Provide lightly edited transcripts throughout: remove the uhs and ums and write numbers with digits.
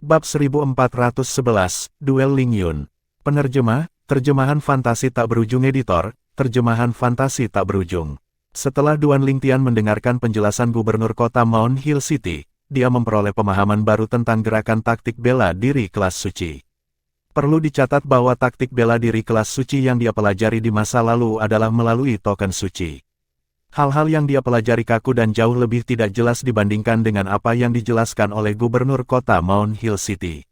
Bab 1411, Duel Ling Yun. Penerjemah, terjemahan fantasi tak berujung editor, terjemahan fantasi tak berujung. Setelah Duan Lingtian mendengarkan penjelasan gubernur kota Mount Hill City, dia memperoleh pemahaman baru tentang gerakan taktik bela diri kelas suci. Perlu dicatat bahwa taktik bela diri kelas suci yang dia pelajari di masa lalu adalah melalui token suci. Hal-hal yang dia pelajari kaku dan jauh lebih tidak jelas dibandingkan dengan apa yang dijelaskan oleh gubernur kota Mount Hill City.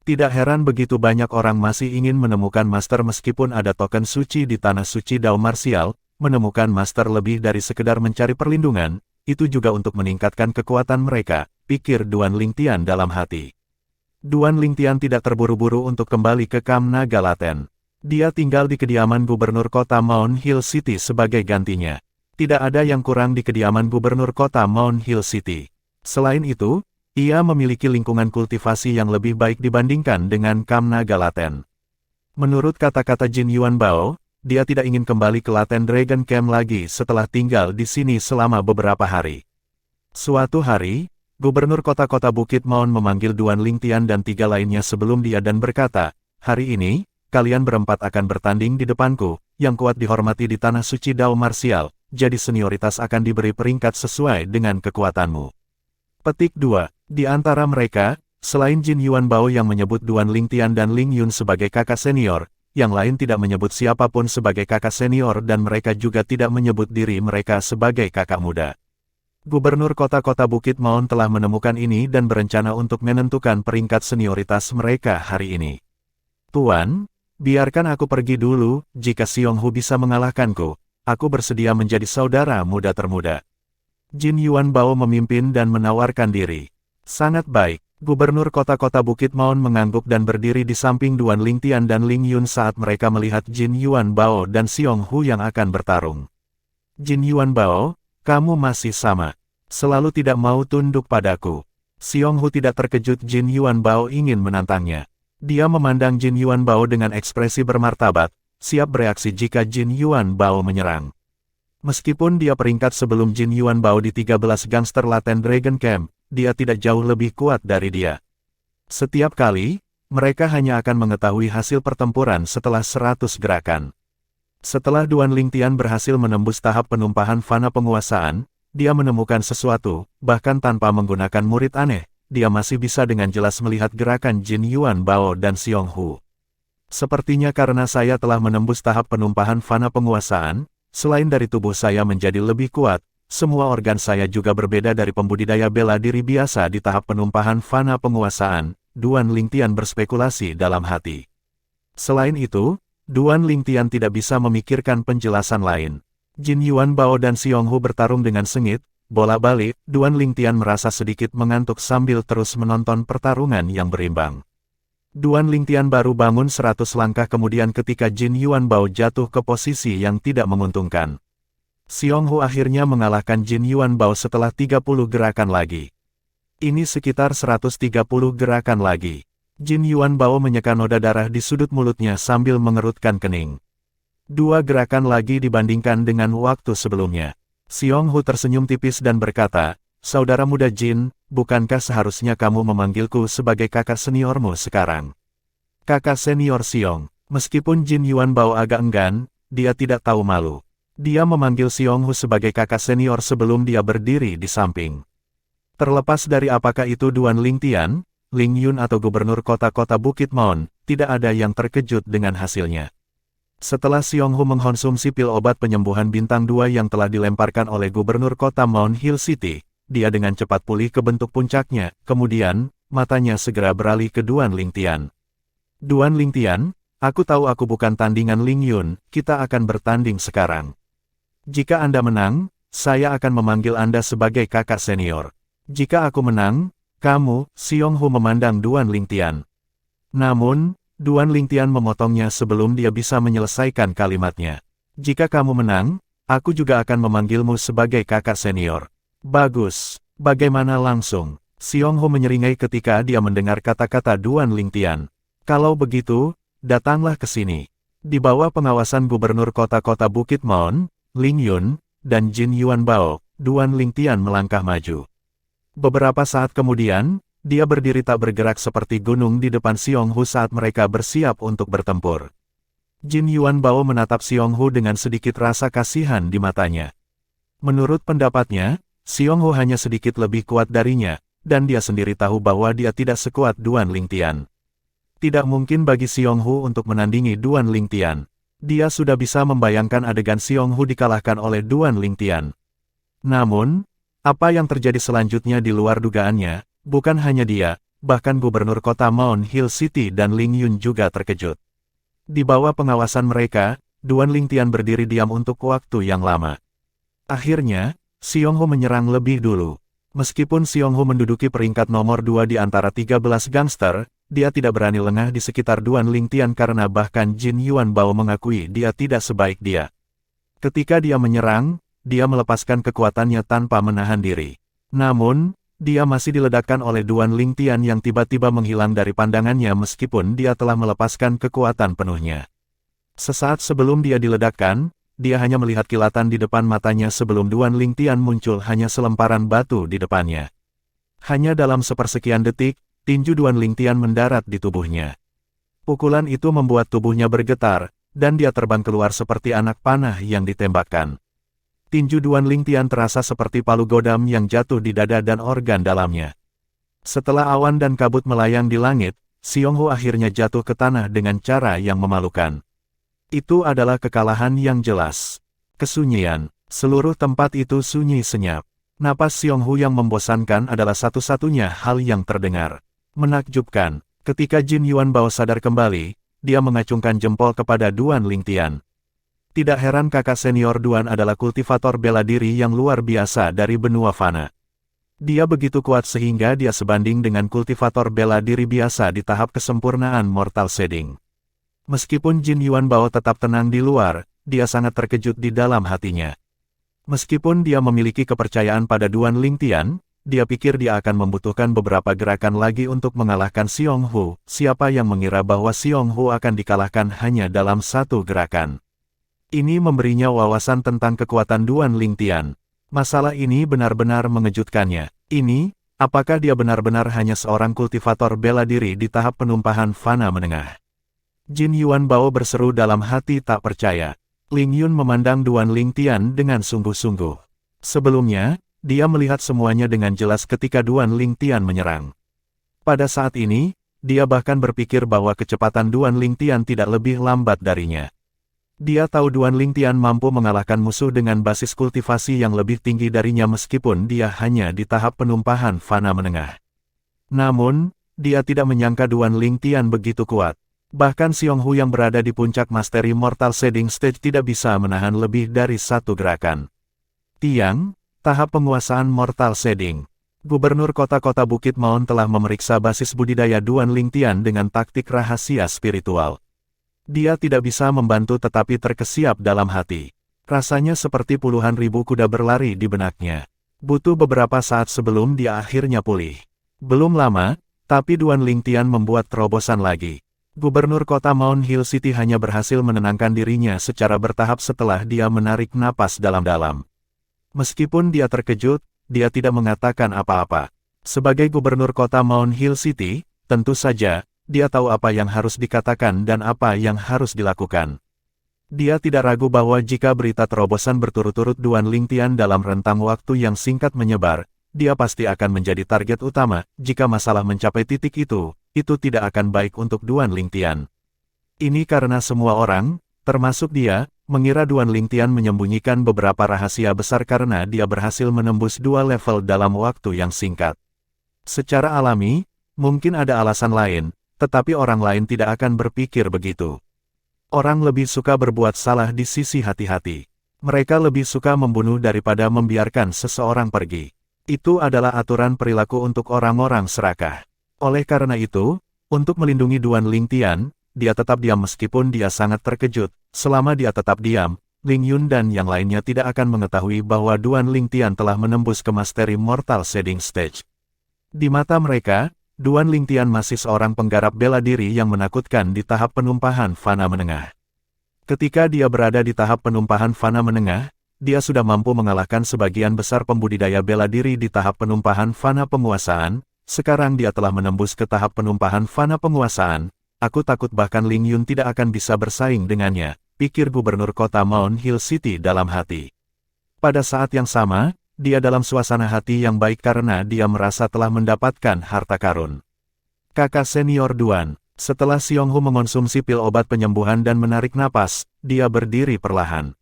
Tidak heran begitu banyak orang masih ingin menemukan master meskipun ada token suci di tanah suci Dao Martial, menemukan master lebih dari sekedar mencari perlindungan, itu juga untuk meningkatkan kekuatan mereka, pikir Duan Lingtian dalam hati. Duan Lingtian tidak terburu-buru untuk kembali ke Kam Naga Laten. Dia tinggal di kediaman gubernur kota Mount Hill City sebagai gantinya. Tidak ada yang kurang di kediaman gubernur kota Mount Hill City. Selain itu, ia memiliki lingkungan kultivasi yang lebih baik dibandingkan dengan Kam Naga Laten. Menurut kata-kata Jin Yuan Bao, dia tidak ingin kembali ke Laten Dragon Camp lagi setelah tinggal di sini selama beberapa hari. Suatu hari, gubernur kota-kota Bukit Maun memanggil Duan Lingtian dan 3 lainnya sebelum dia dan berkata, "Hari ini, kalian berempat akan bertanding di depanku, yang kuat dihormati di tanah suci Dao Martial. Jadi senioritas akan diberi peringkat sesuai dengan kekuatanmu." Petik 2. Di antara mereka, selain Jin Yuan Bao yang menyebut Duan Lingtian dan Ling Yun sebagai kakak senior, yang lain tidak menyebut siapapun sebagai kakak senior dan mereka juga tidak menyebut diri mereka sebagai kakak muda. Gubernur kota-kota Bukit Maun telah menemukan ini dan berencana untuk menentukan peringkat senioritas mereka hari ini. "Tuan, biarkan aku pergi dulu, jika Xiong Hu bisa mengalahkanku. Aku bersedia menjadi saudara muda termuda." Jin Yuan Bao memimpin dan menawarkan diri. "Sangat baik." Gubernur kota-kota Bukit Maun mengangguk dan berdiri di samping Duan Lingtian dan Ling Yun saat mereka melihat Jin Yuan Bao dan Xiong Hu yang akan bertarung. "Jin Yuan Bao, kamu masih sama. Selalu tidak mau tunduk padaku." Xiong Hu tidak terkejut Jin Yuan Bao ingin menantangnya. Dia memandang Jin Yuan Bao dengan ekspresi bermartabat, siap bereaksi jika Jin Yuan Bao menyerang. Meskipun dia peringkat sebelum Jin Yuan Bao di 13 gangster Laten Dragon Camp, dia tidak jauh lebih kuat dari dia. Setiap kali, mereka hanya akan mengetahui hasil pertempuran setelah 100 gerakan. Setelah Duan Lingtian berhasil menembus tahap penumpahan fana penguasaan, dia menemukan sesuatu, bahkan tanpa menggunakan murid aneh, dia masih bisa dengan jelas melihat gerakan Jin Yuan Bao dan Xiong Hu. "Sepertinya karena saya telah menembus tahap penumpahan fana penguasaan, selain dari tubuh saya menjadi lebih kuat, semua organ saya juga berbeda dari pembudidaya bela diri biasa di tahap penumpahan fana penguasaan," Duan Lingtian berspekulasi dalam hati. Selain itu, Duan Lingtian tidak bisa memikirkan penjelasan lain. Jin Yuan Bao dan Xiong Hu bertarung dengan sengit, bola-balik, Duan Lingtian merasa sedikit mengantuk sambil terus menonton pertarungan yang berimbang. Duan Lingtian baru bangun 100 langkah kemudian ketika Jin Yuan Bao jatuh ke posisi yang tidak menguntungkan. Xiong Hu akhirnya mengalahkan Jin Yuan Bao setelah 30 gerakan lagi. Ini sekitar 130 gerakan lagi. Jin Yuan Bao menyeka noda darah di sudut mulutnya sambil mengerutkan kening. 2 gerakan lagi dibandingkan dengan waktu sebelumnya. Xiong Hu tersenyum tipis dan berkata, "Saudara muda Jin, bukankah seharusnya kamu memanggilku sebagai kakak seniormu sekarang?" "Kakak senior Xiong." Meskipun Jin Yuan Bao agak enggan, dia tidak tahu malu. Dia memanggil Xiong Hu sebagai kakak senior sebelum dia berdiri di samping. Terlepas dari apakah itu Duan Lingtian, Ling Yun atau gubernur kota-kota Bukit Maun, tidak ada yang terkejut dengan hasilnya. Setelah Xiong Hu mengkonsumsi pil obat penyembuhan bintang 2 yang telah dilemparkan oleh gubernur kota Mount Hill City, dia dengan cepat pulih ke bentuk puncaknya, kemudian, matanya segera beralih ke Duan Lingtian. "Duan Lingtian, aku tahu aku bukan tandingan Ling Yun, kita akan bertanding sekarang. Jika Anda menang, saya akan memanggil Anda sebagai kakak senior. Jika aku menang, kamu," Xiong Hu memandang Duan Lingtian. Namun, Duan Lingtian memotongnya sebelum dia bisa menyelesaikan kalimatnya. "Jika kamu menang, aku juga akan memanggilmu sebagai kakak senior." "Bagus. Bagaimana langsung?" Xiong Hu menyeringai ketika dia mendengar kata-kata Duan Lingtian. "Kalau begitu, datanglah ke sini." Di bawah pengawasan gubernur kota-kota Bukit Maun, Ling Yun, dan Jin Yuan Bao, Duan Lingtian melangkah maju. Beberapa saat kemudian, Dia berdiri tak bergerak seperti gunung di depan Xionghu saat mereka bersiap untuk bertempur. Jin Yuan Bao menatap Xionghu dengan sedikit rasa kasihan di matanya. Menurut pendapatnya, Xionghu hanya sedikit lebih kuat darinya, dan dia sendiri tahu bahwa dia tidak sekuat Duan Lingtian. Tidak mungkin bagi Xionghu untuk menandingi Duan Lingtian. Dia sudah bisa membayangkan adegan Xionghu dikalahkan oleh Duan Lingtian. Namun, apa yang terjadi selanjutnya di luar dugaannya, bukan hanya dia, bahkan gubernur kota Mount Hill City dan Ling Yun juga terkejut. Di bawah pengawasan mereka, Duan Lingtian berdiri diam untuk waktu yang lama. Akhirnya, Xionghu menyerang lebih dulu. Meskipun Xionghu menduduki peringkat nomor 2 di antara 13 gangster, dia tidak berani lengah di sekitar Duan Lingtian karena bahkan Jin Yuan Bao mengakui dia tidak sebaik dia. Ketika dia menyerang, dia melepaskan kekuatannya tanpa menahan diri. Namun, dia masih diledakkan oleh Duan Lingtian yang tiba-tiba menghilang dari pandangannya meskipun dia telah melepaskan kekuatan penuhnya. Sesaat sebelum dia diledakkan, dia hanya melihat kilatan di depan matanya sebelum Duan Lingtian muncul hanya selemparan batu di depannya. Hanya dalam sepersekian detik, tinju Duan Lingtian mendarat di tubuhnya. Pukulan itu membuat tubuhnya bergetar, dan dia terbang keluar seperti anak panah yang ditembakkan. Tinju Duan Lingtian terasa seperti palu godam yang jatuh di dada dan organ dalamnya. Setelah awan dan kabut melayang di langit, Xionghu akhirnya jatuh ke tanah dengan cara yang memalukan. Itu adalah kekalahan yang jelas. Kesunyian. Seluruh tempat itu sunyi senyap. Napas Xionghu yang membosankan adalah satu-satunya hal yang terdengar. Menakjubkan. Ketika Jin Yuan Bao sadar kembali, dia mengacungkan jempol kepada Duan Lingtian. Tidak heran kakak senior Duan adalah kultivator bela diri yang luar biasa dari benua fana. Dia begitu kuat sehingga dia sebanding dengan kultivator bela diri biasa di tahap kesempurnaan Mortal Shading. Meskipun Jin Yuan Bao tetap tenang di luar, dia sangat terkejut di dalam hatinya. Meskipun dia memiliki kepercayaan pada Duan Lingtian, dia pikir dia akan membutuhkan beberapa gerakan lagi untuk mengalahkan Xionghu. Siapa yang mengira bahwa Xionghu akan dikalahkan hanya dalam satu gerakan? Ini memberinya wawasan tentang kekuatan Duan Lingtian. Masalah ini benar-benar mengejutkannya. Ini, apakah dia benar-benar hanya seorang kultivator bela diri di tahap penumpahan fana menengah? Jin Yuan Bao berseru dalam hati tak percaya. Ling Yun memandang Duan Lingtian dengan sungguh-sungguh. Sebelumnya, dia melihat semuanya dengan jelas ketika Duan Lingtian menyerang. Pada saat ini, dia bahkan berpikir bahwa kecepatan Duan Lingtian tidak lebih lambat darinya. Dia tahu Duan Lingtian mampu mengalahkan musuh dengan basis kultivasi yang lebih tinggi darinya meskipun dia hanya di tahap penumpahan fana menengah. Namun, dia tidak menyangka Duan Lingtian begitu kuat. Bahkan Xionghu yang berada di puncak Mastery Mortal Shading Stage tidak bisa menahan lebih dari satu gerakan. Tiang, tahap penguasaan Mortal Shading. Gubernur kota-kota Bukit Maun telah memeriksa basis budidaya Duan Lingtian dengan taktik rahasia spiritual. Dia tidak bisa membantu tetapi terkesiap dalam hati. Rasanya seperti puluhan ribu kuda berlari di benaknya. Butuh beberapa saat sebelum dia akhirnya pulih. Belum lama, tapi Duan Lingtian membuat terobosan lagi. Gubernur kota Mount Hill City hanya berhasil menenangkan dirinya secara bertahap setelah dia menarik napas dalam-dalam. Meskipun dia terkejut, dia tidak mengatakan apa-apa. Sebagai gubernur kota Mount Hill City, tentu saja, dia tahu apa yang harus dikatakan dan apa yang harus dilakukan. Dia tidak ragu bahwa jika berita terobosan berturut-turut Duan Lingtian dalam rentang waktu yang singkat menyebar, dia pasti akan menjadi target utama. Jika masalah mencapai titik itu tidak akan baik untuk Duan Lingtian. Ini karena semua orang, termasuk dia, mengira Duan Lingtian menyembunyikan beberapa rahasia besar karena dia berhasil menembus 2 level dalam waktu yang singkat. Secara alami, mungkin ada alasan lain, tetapi orang lain tidak akan berpikir begitu. Orang lebih suka berbuat salah di sisi hati-hati. Mereka lebih suka membunuh daripada membiarkan seseorang pergi. Itu adalah aturan perilaku untuk orang-orang serakah. Oleh karena itu, untuk melindungi Duan Lingtian, dia tetap diam meskipun dia sangat terkejut. Selama dia tetap diam, Ling Yun dan yang lainnya tidak akan mengetahui bahwa Duan Lingtian telah menembus ke Mastery Mortal Shading Stage. Di mata mereka, Duan Lingtian masih seorang penggarap bela diri yang menakutkan di tahap penumpahan fana menengah. Ketika dia berada di tahap penumpahan fana menengah, dia sudah mampu mengalahkan sebagian besar pembudidaya bela diri di tahap penumpahan fana penguasaan. sekarang dia telah menembus ke tahap penumpahan fana penguasaan. Aku takut bahkan Ling Yun tidak akan bisa bersaing dengannya, pikir Gubernur Kota Mount Hill City dalam hati. Pada saat yang sama, dia dalam suasana hati yang baik karena dia merasa telah mendapatkan harta karun. Kakak senior Duan, setelah Xiong Hu mengonsumsi pil obat penyembuhan dan menarik napas, dia berdiri perlahan.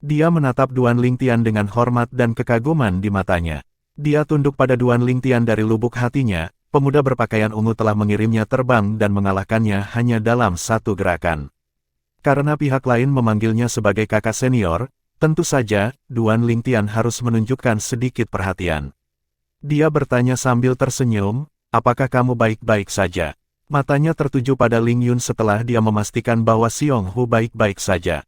Dia menatap Duan Lingtian dengan hormat dan kekaguman di matanya. Dia tunduk pada Duan Lingtian dari lubuk hatinya. Pemuda berpakaian ungu telah mengirimnya terbang dan mengalahkannya hanya dalam satu gerakan. Karena pihak lain memanggilnya sebagai kakak senior, tentu saja, Duan Lingtian harus menunjukkan sedikit perhatian. Dia bertanya sambil tersenyum, apakah kamu baik-baik saja? Matanya tertuju pada Ling Yun setelah dia memastikan bahwa Xiong Hu baik-baik saja.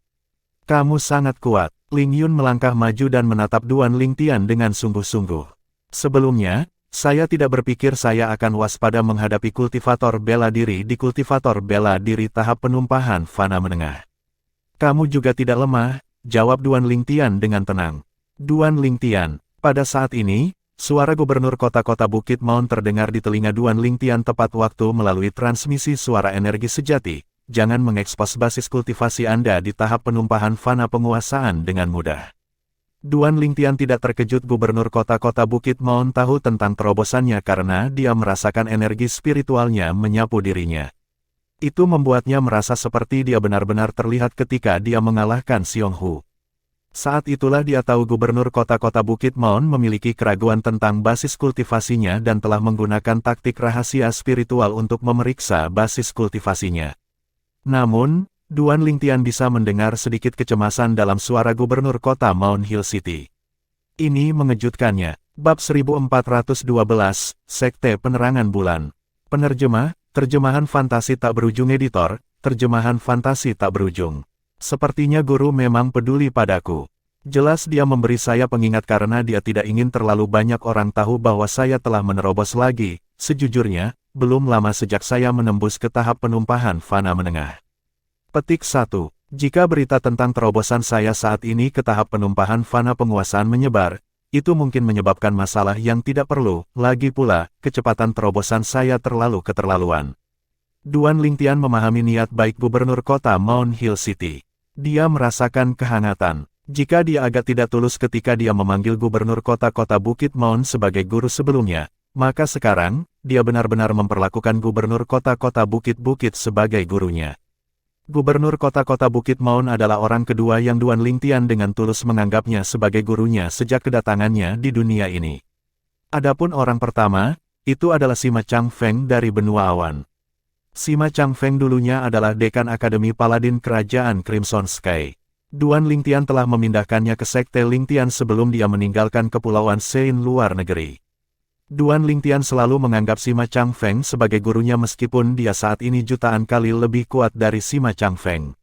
Kamu sangat kuat. Ling Yun melangkah maju dan menatap Duan Lingtian dengan sungguh-sungguh. Sebelumnya, saya tidak berpikir saya akan waspada menghadapi kultivator bela diri di kultivator bela diri tahap penumpahan fana menengah. Kamu juga tidak lemah, jawab Duan Lingtian dengan tenang. Duan Lingtian, pada saat ini, suara Gubernur Kota-Kota Bukit Mount terdengar di telinga Duan Lingtian tepat waktu melalui transmisi suara energi sejati. Jangan mengekspos basis kultivasi Anda di tahap penumpahan fana penguasaan dengan mudah. Duan Lingtian tidak terkejut Gubernur Kota-Kota Bukit Mount tahu tentang terobosannya karena dia merasakan energi spiritualnya menyapu dirinya. Itu membuatnya merasa seperti dia benar-benar terlihat ketika dia mengalahkan Xiong Hu. Saat itulah dia tahu Gubernur Kota-Kota Bukit Mount memiliki keraguan tentang basis kultivasinya dan telah menggunakan taktik rahasia spiritual untuk memeriksa basis kultivasinya. Namun, Duan Lingtian bisa mendengar sedikit kecemasan dalam suara Gubernur Kota Mount Hill City. Ini mengejutkannya. Bab 1412, Sekte Penerangan Bulan. Penerjemah, terjemahan fantasi tak berujung editor, terjemahan fantasi tak berujung. Sepertinya guru memang peduli padaku. Jelas dia memberi saya pengingat karena dia tidak ingin terlalu banyak orang tahu bahwa saya telah menerobos lagi. Sejujurnya, belum lama sejak saya menembus ke tahap penumpahan fana menengah. Petik 1. Jika berita tentang terobosan saya saat ini ke tahap penumpahan fana penguasaan menyebar, itu mungkin menyebabkan masalah yang tidak perlu. Lagi pula, kecepatan terobosan saya terlalu keterlaluan. Duan Lingtian memahami niat baik Gubernur Kota Mount Hill City. Dia merasakan kehangatan. Jika dia agak tidak tulus ketika dia memanggil Gubernur Kota-Kota Bukit Mount sebagai guru sebelumnya, maka sekarang, dia benar-benar memperlakukan Gubernur Kota-Kota Bukit-Bukit sebagai gurunya. Gubernur Kota-Kota Bukit Mount adalah orang kedua yang Duan Lingtian dengan tulus menganggapnya sebagai gurunya sejak kedatangannya di dunia ini. Adapun orang pertama, itu adalah Sima Chang Feng dari benua awan. Sima Chang Feng dulunya adalah dekan Akademi Paladin Kerajaan Crimson Sky. Duan Lingtian telah memindahkannya ke Sekte Lingtian sebelum dia meninggalkan Kepulauan Sein luar negeri. Duan Lingtian selalu menganggap Sima Chang Feng sebagai gurunya meskipun dia saat ini jutaan kali lebih kuat dari Sima Chang Feng.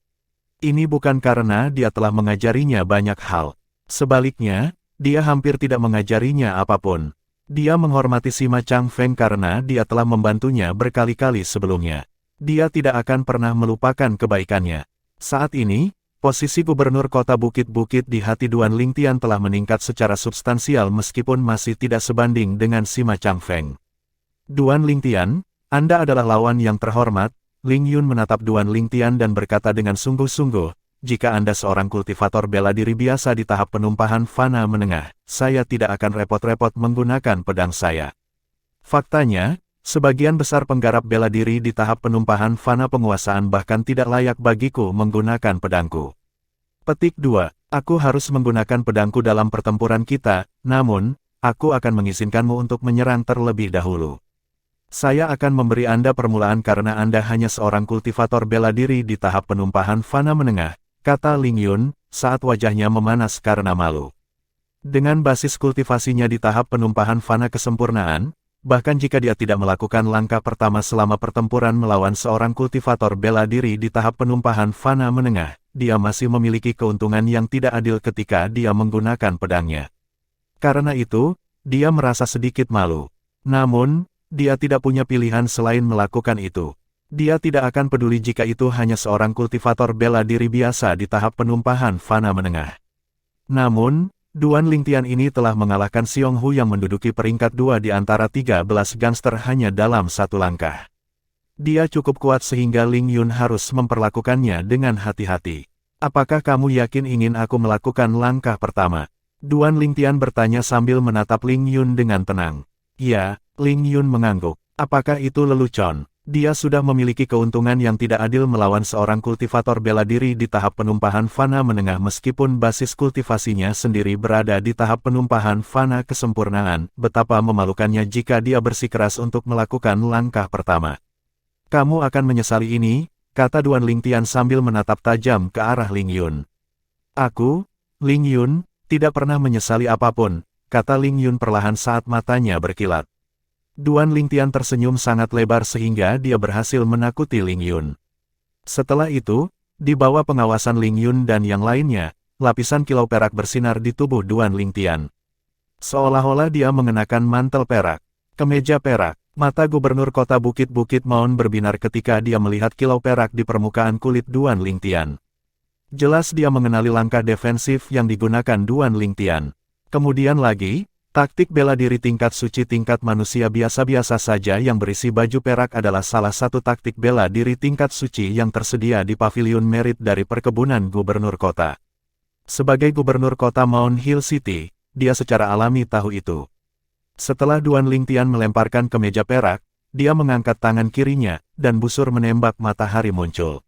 Ini bukan karena dia telah mengajarinya banyak hal. Sebaliknya, dia hampir tidak mengajarinya apapun. Dia menghormati Sima Chang Feng karena dia telah membantunya berkali-kali sebelumnya. Dia tidak akan pernah melupakan kebaikannya. Saat ini, posisi Gubernur Kota Bukit-Bukit di hati Duan Lingtian telah meningkat secara substansial meskipun masih tidak sebanding dengan Sima Chang Feng. Duan Lingtian, Anda adalah lawan yang terhormat. Ling Yun menatap Duan Lingtian dan berkata dengan sungguh-sungguh, jika Anda seorang kultivator bela diri biasa di tahap penumpahan fana menengah, saya tidak akan repot-repot menggunakan pedang saya. Faktanya, sebagian besar penggarap bela diri di tahap penumpahan fana penguasaan bahkan tidak layak bagiku menggunakan pedangku. Petik 2. Aku harus menggunakan pedangku dalam pertempuran kita, namun, aku akan mengizinkanmu untuk menyerang terlebih dahulu. Saya akan memberi Anda permulaan karena Anda hanya seorang kultivator bela diri di tahap penumpahan fana menengah, kata Ling Yun, saat wajahnya memanas karena malu. Dengan basis kultivasinya di tahap penumpahan fana kesempurnaan, bahkan jika dia tidak melakukan langkah pertama selama pertempuran melawan seorang kultivator bela diri di tahap penumpahan fana menengah, dia masih memiliki keuntungan yang tidak adil ketika dia menggunakan pedangnya. Karena itu, dia merasa sedikit malu. Namun, dia tidak punya pilihan selain melakukan itu. Dia tidak akan peduli jika itu hanya seorang kultivator bela diri biasa di tahap penumpahan fana menengah. Namun, Duan Lingtian ini telah mengalahkan Xiong Hu yang menduduki peringkat 2 di antara 13 gangster hanya dalam satu langkah. Dia cukup kuat sehingga Ling Yun harus memperlakukannya dengan hati-hati. Apakah kamu yakin ingin aku melakukan langkah pertama? Duan Lingtian bertanya sambil menatap Ling Yun dengan tenang. Ya, Ling Yun mengangguk. Apakah itu lelucon? Dia sudah memiliki keuntungan yang tidak adil melawan seorang kultivator bela diri di tahap penumpahan fana menengah meskipun basis kultivasinya sendiri berada di tahap penumpahan fana kesempurnaan. Betapa memalukannya jika dia bersikeras untuk melakukan langkah pertama. Kamu akan menyesali ini, kata Duan Lingtian sambil menatap tajam ke arah Ling Yun. Aku, Ling Yun, tidak pernah menyesali apapun, kata Ling Yun perlahan saat matanya berkilat. Duan Lingtian tersenyum sangat lebar sehingga dia berhasil menakuti Ling Yun. Setelah itu, di bawah pengawasan Ling Yun dan yang lainnya, lapisan kilau perak bersinar di tubuh Duan Lingtian. Seolah-olah dia mengenakan mantel perak, kemeja perak. Mata gubernur kota Bukit-Bukit Maun berbinar ketika dia melihat kilau perak di permukaan kulit Duan Lingtian. Jelas dia mengenali langkah defensif yang digunakan Duan Lingtian. Kemudian lagi, taktik bela diri tingkat suci tingkat manusia biasa-biasa saja yang berisi baju perak adalah salah satu taktik bela diri tingkat suci yang tersedia di pavilion merit dari perkebunan gubernur kota. Sebagai gubernur kota Mount Hill City, dia secara alami tahu itu. Setelah Duan Lingtian melemparkan kemeja perak, dia mengangkat tangan kirinya, dan busur menembak matahari muncul.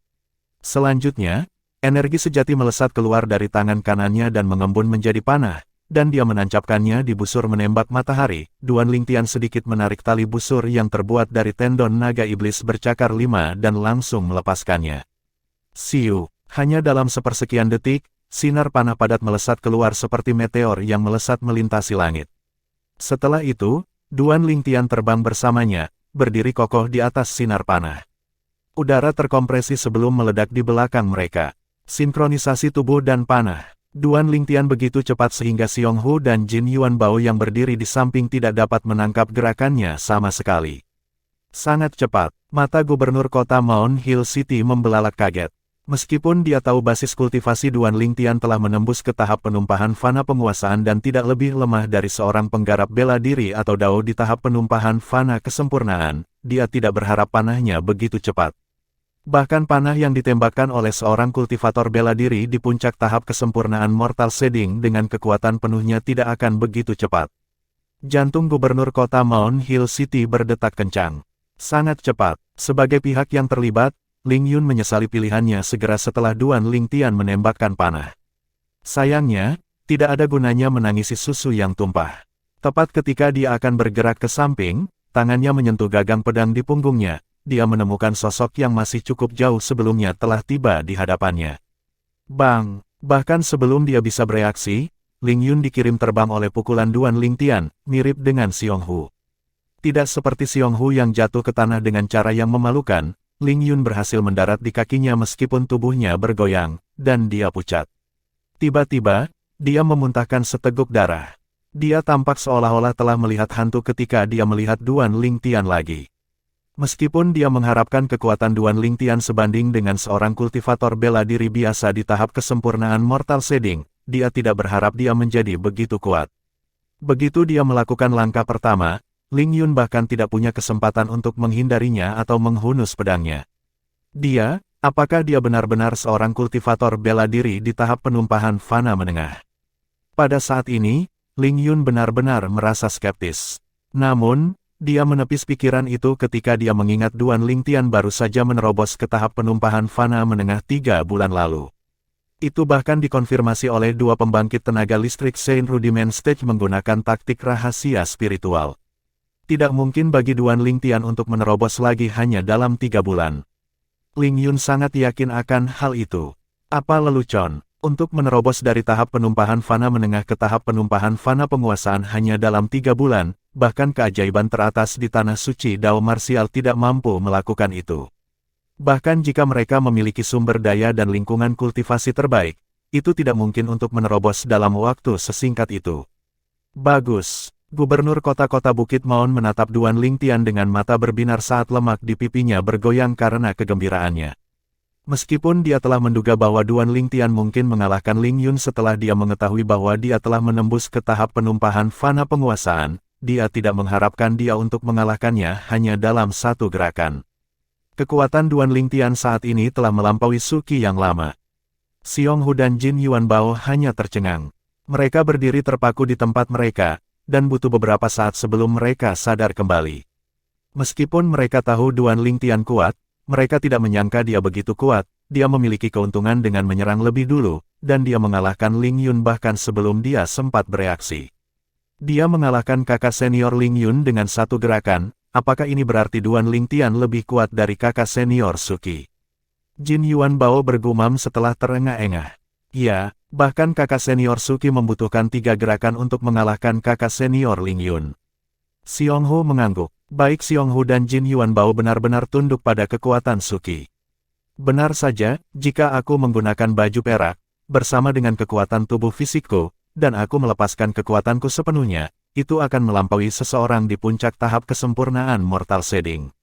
Selanjutnya, energi sejati melesat keluar dari tangan kanannya dan mengembun menjadi panah, dan dia menancapkannya di busur menembak matahari. Duan Lingtian sedikit menarik tali busur yang terbuat dari tendon naga iblis bercakar 5 dan langsung melepaskannya. Siu, hanya dalam sepersekian detik, sinar panah padat melesat keluar seperti meteor yang melesat melintasi langit. Setelah itu, Duan Lingtian terbang bersamanya, berdiri kokoh di atas sinar panah. Udara terkompresi sebelum meledak di belakang mereka. Sinkronisasi tubuh dan panah. Duan Lingtian begitu cepat sehingga Xiong Hu dan Jin Yuan Bao yang berdiri di samping tidak dapat menangkap gerakannya sama sekali. Sangat cepat, mata gubernur kota Mount Hill City membelalak kaget. Meskipun dia tahu basis kultivasi Duan Lingtian telah menembus ke tahap penumpahan fana penguasaan dan tidak lebih lemah dari seorang penggarap bela diri atau Dao di tahap penumpahan fana kesempurnaan, dia tidak berharap panahnya begitu cepat. Bahkan panah yang ditembakkan oleh seorang kultivator bela diri di puncak tahap kesempurnaan Mortal Shading dengan kekuatan penuhnya tidak akan begitu cepat. Jantung gubernur kota Mount Hill City berdetak kencang. Sangat cepat. Sebagai pihak yang terlibat, Ling Yun menyesali pilihannya segera setelah Duan Lingtian menembakkan panah. Sayangnya, tidak ada gunanya menangisi susu yang tumpah. Tepat ketika dia akan bergerak ke samping, tangannya menyentuh gagang pedang di punggungnya. Dia menemukan sosok yang masih cukup jauh sebelumnya telah tiba di hadapannya. Bang! Bahkan sebelum dia bisa bereaksi, Ling Yun dikirim terbang oleh pukulan Duan Lingtian, mirip dengan Xiong Hu. Tidak seperti Xiong Hu yang jatuh ke tanah dengan cara yang memalukan, Ling Yun berhasil mendarat di kakinya meskipun tubuhnya bergoyang, dan dia pucat. Tiba-tiba, dia memuntahkan seteguk darah. Dia tampak seolah-olah telah melihat hantu ketika dia melihat Duan Lingtian lagi. Meskipun dia mengharapkan kekuatan Duan Lingtian sebanding dengan seorang kultivator bela diri biasa di tahap kesempurnaan Mortal Shading, dia tidak berharap dia menjadi begitu kuat. Begitu dia melakukan langkah pertama, Ling Yun bahkan tidak punya kesempatan untuk menghindarinya atau menghunus pedangnya. Apakah dia benar-benar seorang kultivator bela diri di tahap penumpahan fana menengah? Pada saat ini, Ling Yun benar-benar merasa skeptis. Namun, dia menepis pikiran itu ketika dia mengingat Duan Lingtian baru saja menerobos ke tahap penumpahan fana menengah 3 bulan lalu. Itu bahkan dikonfirmasi oleh dua pembangkit tenaga listrik Sein Rudiment Stage menggunakan taktik rahasia spiritual. Tidak mungkin bagi Duan Lingtian untuk menerobos lagi hanya dalam 3 bulan. Ling Yun sangat yakin akan hal itu. Apa lelucon? Untuk menerobos dari tahap penumpahan fana menengah ke tahap penumpahan fana penguasaan hanya dalam 3 bulan, bahkan keajaiban teratas di tanah suci Dao Marsial tidak mampu melakukan itu. Bahkan jika mereka memiliki sumber daya dan lingkungan kultivasi terbaik, itu tidak mungkin untuk menerobos dalam waktu sesingkat itu. Bagus. Gubernur kota-kota Bukit Maun menatap Duan Lingtian dengan mata berbinar saat lemak di pipinya bergoyang karena kegembiraannya. Meskipun dia telah menduga bahwa Duan Lingtian mungkin mengalahkan Ling Yun setelah dia mengetahui bahwa dia telah menembus ke tahap penumpahan fana penguasaan, dia tidak mengharapkan dia untuk mengalahkannya hanya dalam satu gerakan. Kekuatan Duan Lingtian saat ini telah melampaui Suki yang lama. Xiong Hu dan Jin Yuanbao hanya tercengang. Mereka berdiri terpaku di tempat mereka, dan butuh beberapa saat sebelum mereka sadar kembali. Meskipun mereka tahu Duan Lingtian kuat, mereka tidak menyangka dia begitu kuat. Dia memiliki keuntungan dengan menyerang lebih dulu, dan dia mengalahkan Ling Yun bahkan sebelum dia sempat bereaksi. Dia mengalahkan kakak senior Ling Yun dengan satu gerakan. Apakah ini berarti Duan Lingtian lebih kuat dari kakak senior Suki? Jin Yuanbao bergumam setelah terengah-engah. Ya, bahkan kakak senior Suki membutuhkan 3 gerakan untuk mengalahkan kakak senior Ling Yun. Xiong Hu mengangguk. Baik Xiong Hu dan Jin Yuanbao benar-benar tunduk pada kekuatan Suki. Benar saja, jika aku menggunakan baju perak, bersama dengan kekuatan tubuh fisikku, dan aku melepaskan kekuatanku sepenuhnya, itu akan melampaui seseorang di puncak tahap kesempurnaan Mortal Shading.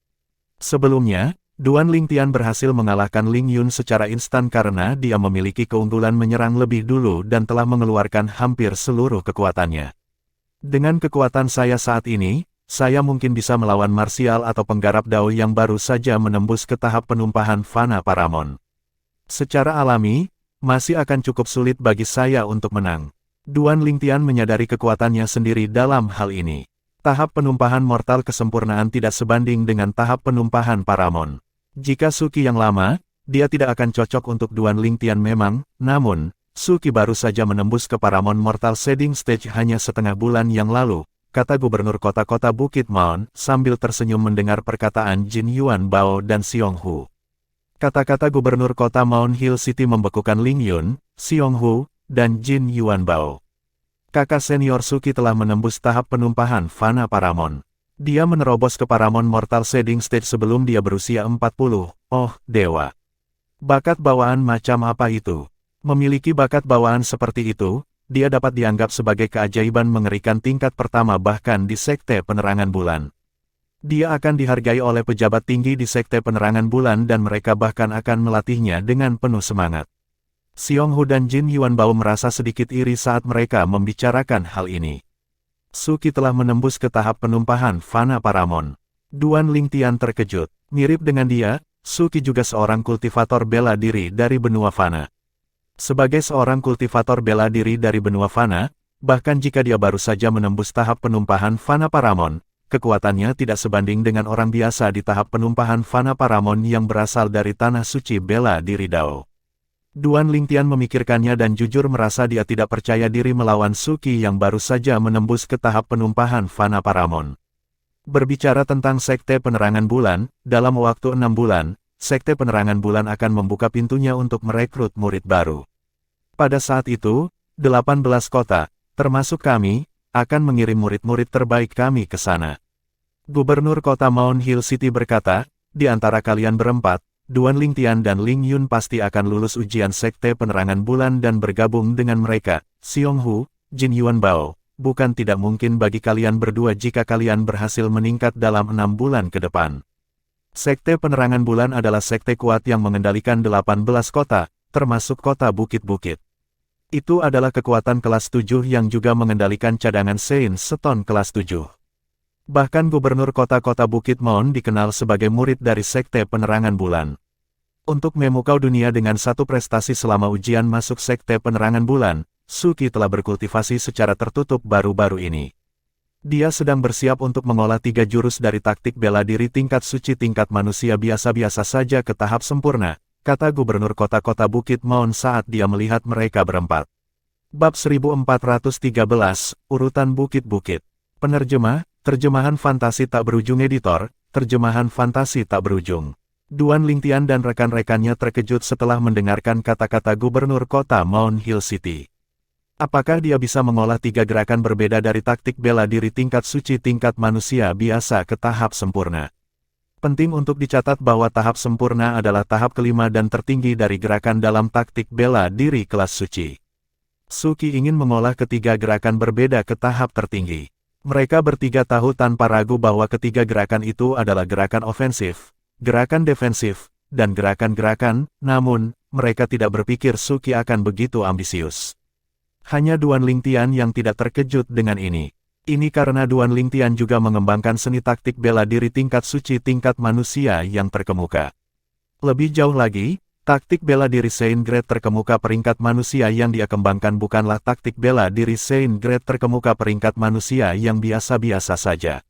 Sebelumnya, Duan Lingtian berhasil mengalahkan Ling Yun secara instan karena dia memiliki keunggulan menyerang lebih dulu dan telah mengeluarkan hampir seluruh kekuatannya. Dengan kekuatan saya saat ini, saya mungkin bisa melawan marsial atau penggarap Dao yang baru saja menembus ke tahap penumpahan fana Paramon. Secara alami, masih akan cukup sulit bagi saya untuk menang. Duan Lingtian menyadari kekuatannya sendiri dalam hal ini. Tahap penumpahan mortal kesempurnaan tidak sebanding dengan tahap penumpahan Paramon. Jika Suki yang lama, dia tidak akan cocok untuk Duan Lingtian memang, namun, Suki baru saja menembus ke Paramon Mortal Shading Stage hanya setengah bulan yang lalu, kata Gubernur Kota-Kota Bukit Maon, sambil tersenyum mendengar perkataan Jin Yuanbao dan Xiong Hu. Kata-kata Gubernur Kota Maon Hill City membekukan Ling Yun, Xiong Hu, dan Jin Yuanbao. Kakak senior Suki telah menembus tahap penumpahan fana Paramon. Dia menerobos ke Paramon Mortal Shading Stage sebelum dia berusia 40. Oh, dewa. Bakat bawaan macam apa itu? Memiliki bakat bawaan seperti itu, dia dapat dianggap sebagai keajaiban mengerikan tingkat pertama bahkan di Sekte Penerangan Bulan. Dia akan dihargai oleh pejabat tinggi di Sekte Penerangan Bulan dan mereka bahkan akan melatihnya dengan penuh semangat. Xiong Hu dan Jin Yuanbao merasa sedikit iri saat mereka membicarakan hal ini. Suki telah menembus ke tahap penumpahan fana Paramon. Duan Lingtian terkejut. Mirip dengan dia, Suki juga seorang kultivator bela diri dari benua fana. Sebagai seorang kultivator bela diri dari benua fana, bahkan jika dia baru saja menembus tahap penumpahan fana Paramon, kekuatannya tidak sebanding dengan orang biasa di tahap penumpahan fana Paramon yang berasal dari tanah suci bela diri Dao. Duan Lingtian memikirkannya dan jujur merasa dia tidak percaya diri melawan Suki yang baru saja menembus ke tahap penumpahan fana Paramon. Berbicara tentang Sekte Penerangan Bulan, dalam waktu 6 bulan, Sekte Penerangan Bulan akan membuka pintunya untuk merekrut murid baru. Pada saat itu, 18 kota, termasuk kami, akan mengirim murid-murid terbaik kami ke sana. Gubernur Kota Maon Hill City berkata, di antara kalian berempat, Duan Lingtian dan Ling Yun pasti akan lulus ujian Sekte Penerangan Bulan dan bergabung dengan mereka. Xiong Hu, Jin Yuanbao, bukan tidak mungkin bagi kalian berdua jika kalian berhasil meningkat dalam 6 bulan ke depan. Sekte Penerangan Bulan adalah sekte kuat yang mengendalikan 18 kota, termasuk kota bukit-bukit. Itu adalah kekuatan kelas 7 yang juga mengendalikan cadangan Sein Seton kelas 7. Bahkan Gubernur Kota-Kota Bukit Maon dikenal sebagai murid dari Sekte Penerangan Bulan. Untuk memukau dunia dengan satu prestasi selama ujian masuk Sekte Penerangan Bulan, Suki telah berkultivasi secara tertutup baru-baru ini. Dia sedang bersiap untuk mengolah 3 jurus dari taktik bela diri tingkat suci tingkat manusia biasa-biasa saja ke tahap sempurna, kata Gubernur Kota-Kota Bukit Maon saat dia melihat mereka berempat. Bab 1413, Urutan Bukit-Bukit. Penerjemah, Terjemahan Fantasi Tak Berujung Editor, Terjemahan Fantasi Tak Berujung. Duan Lingtian dan rekan-rekannya terkejut setelah mendengarkan kata-kata Gubernur Kota Maon Hill City. Apakah dia bisa mengolah 3 gerakan berbeda dari taktik bela diri tingkat suci tingkat manusia biasa ke tahap sempurna? Penting untuk dicatat bahwa tahap sempurna adalah tahap kelima dan tertinggi dari gerakan dalam taktik bela diri kelas suci. Suki ingin mengolah ketiga gerakan berbeda ke tahap tertinggi. Mereka bertiga tahu tanpa ragu bahwa ketiga gerakan itu adalah gerakan ofensif, gerakan defensif, dan gerakan-gerakan, namun, mereka tidak berpikir Suki akan begitu ambisius. Hanya Duan Lingtian yang tidak terkejut dengan ini. Ini karena Duan Lingtian juga mengembangkan seni taktik bela diri tingkat suci tingkat manusia yang terkemuka. Lebih jauh lagi, taktik bela diri Saint Grade terkemuka peringkat manusia yang dia kembangkan bukanlah taktik bela diri Saint Grade terkemuka peringkat manusia yang biasa-biasa saja.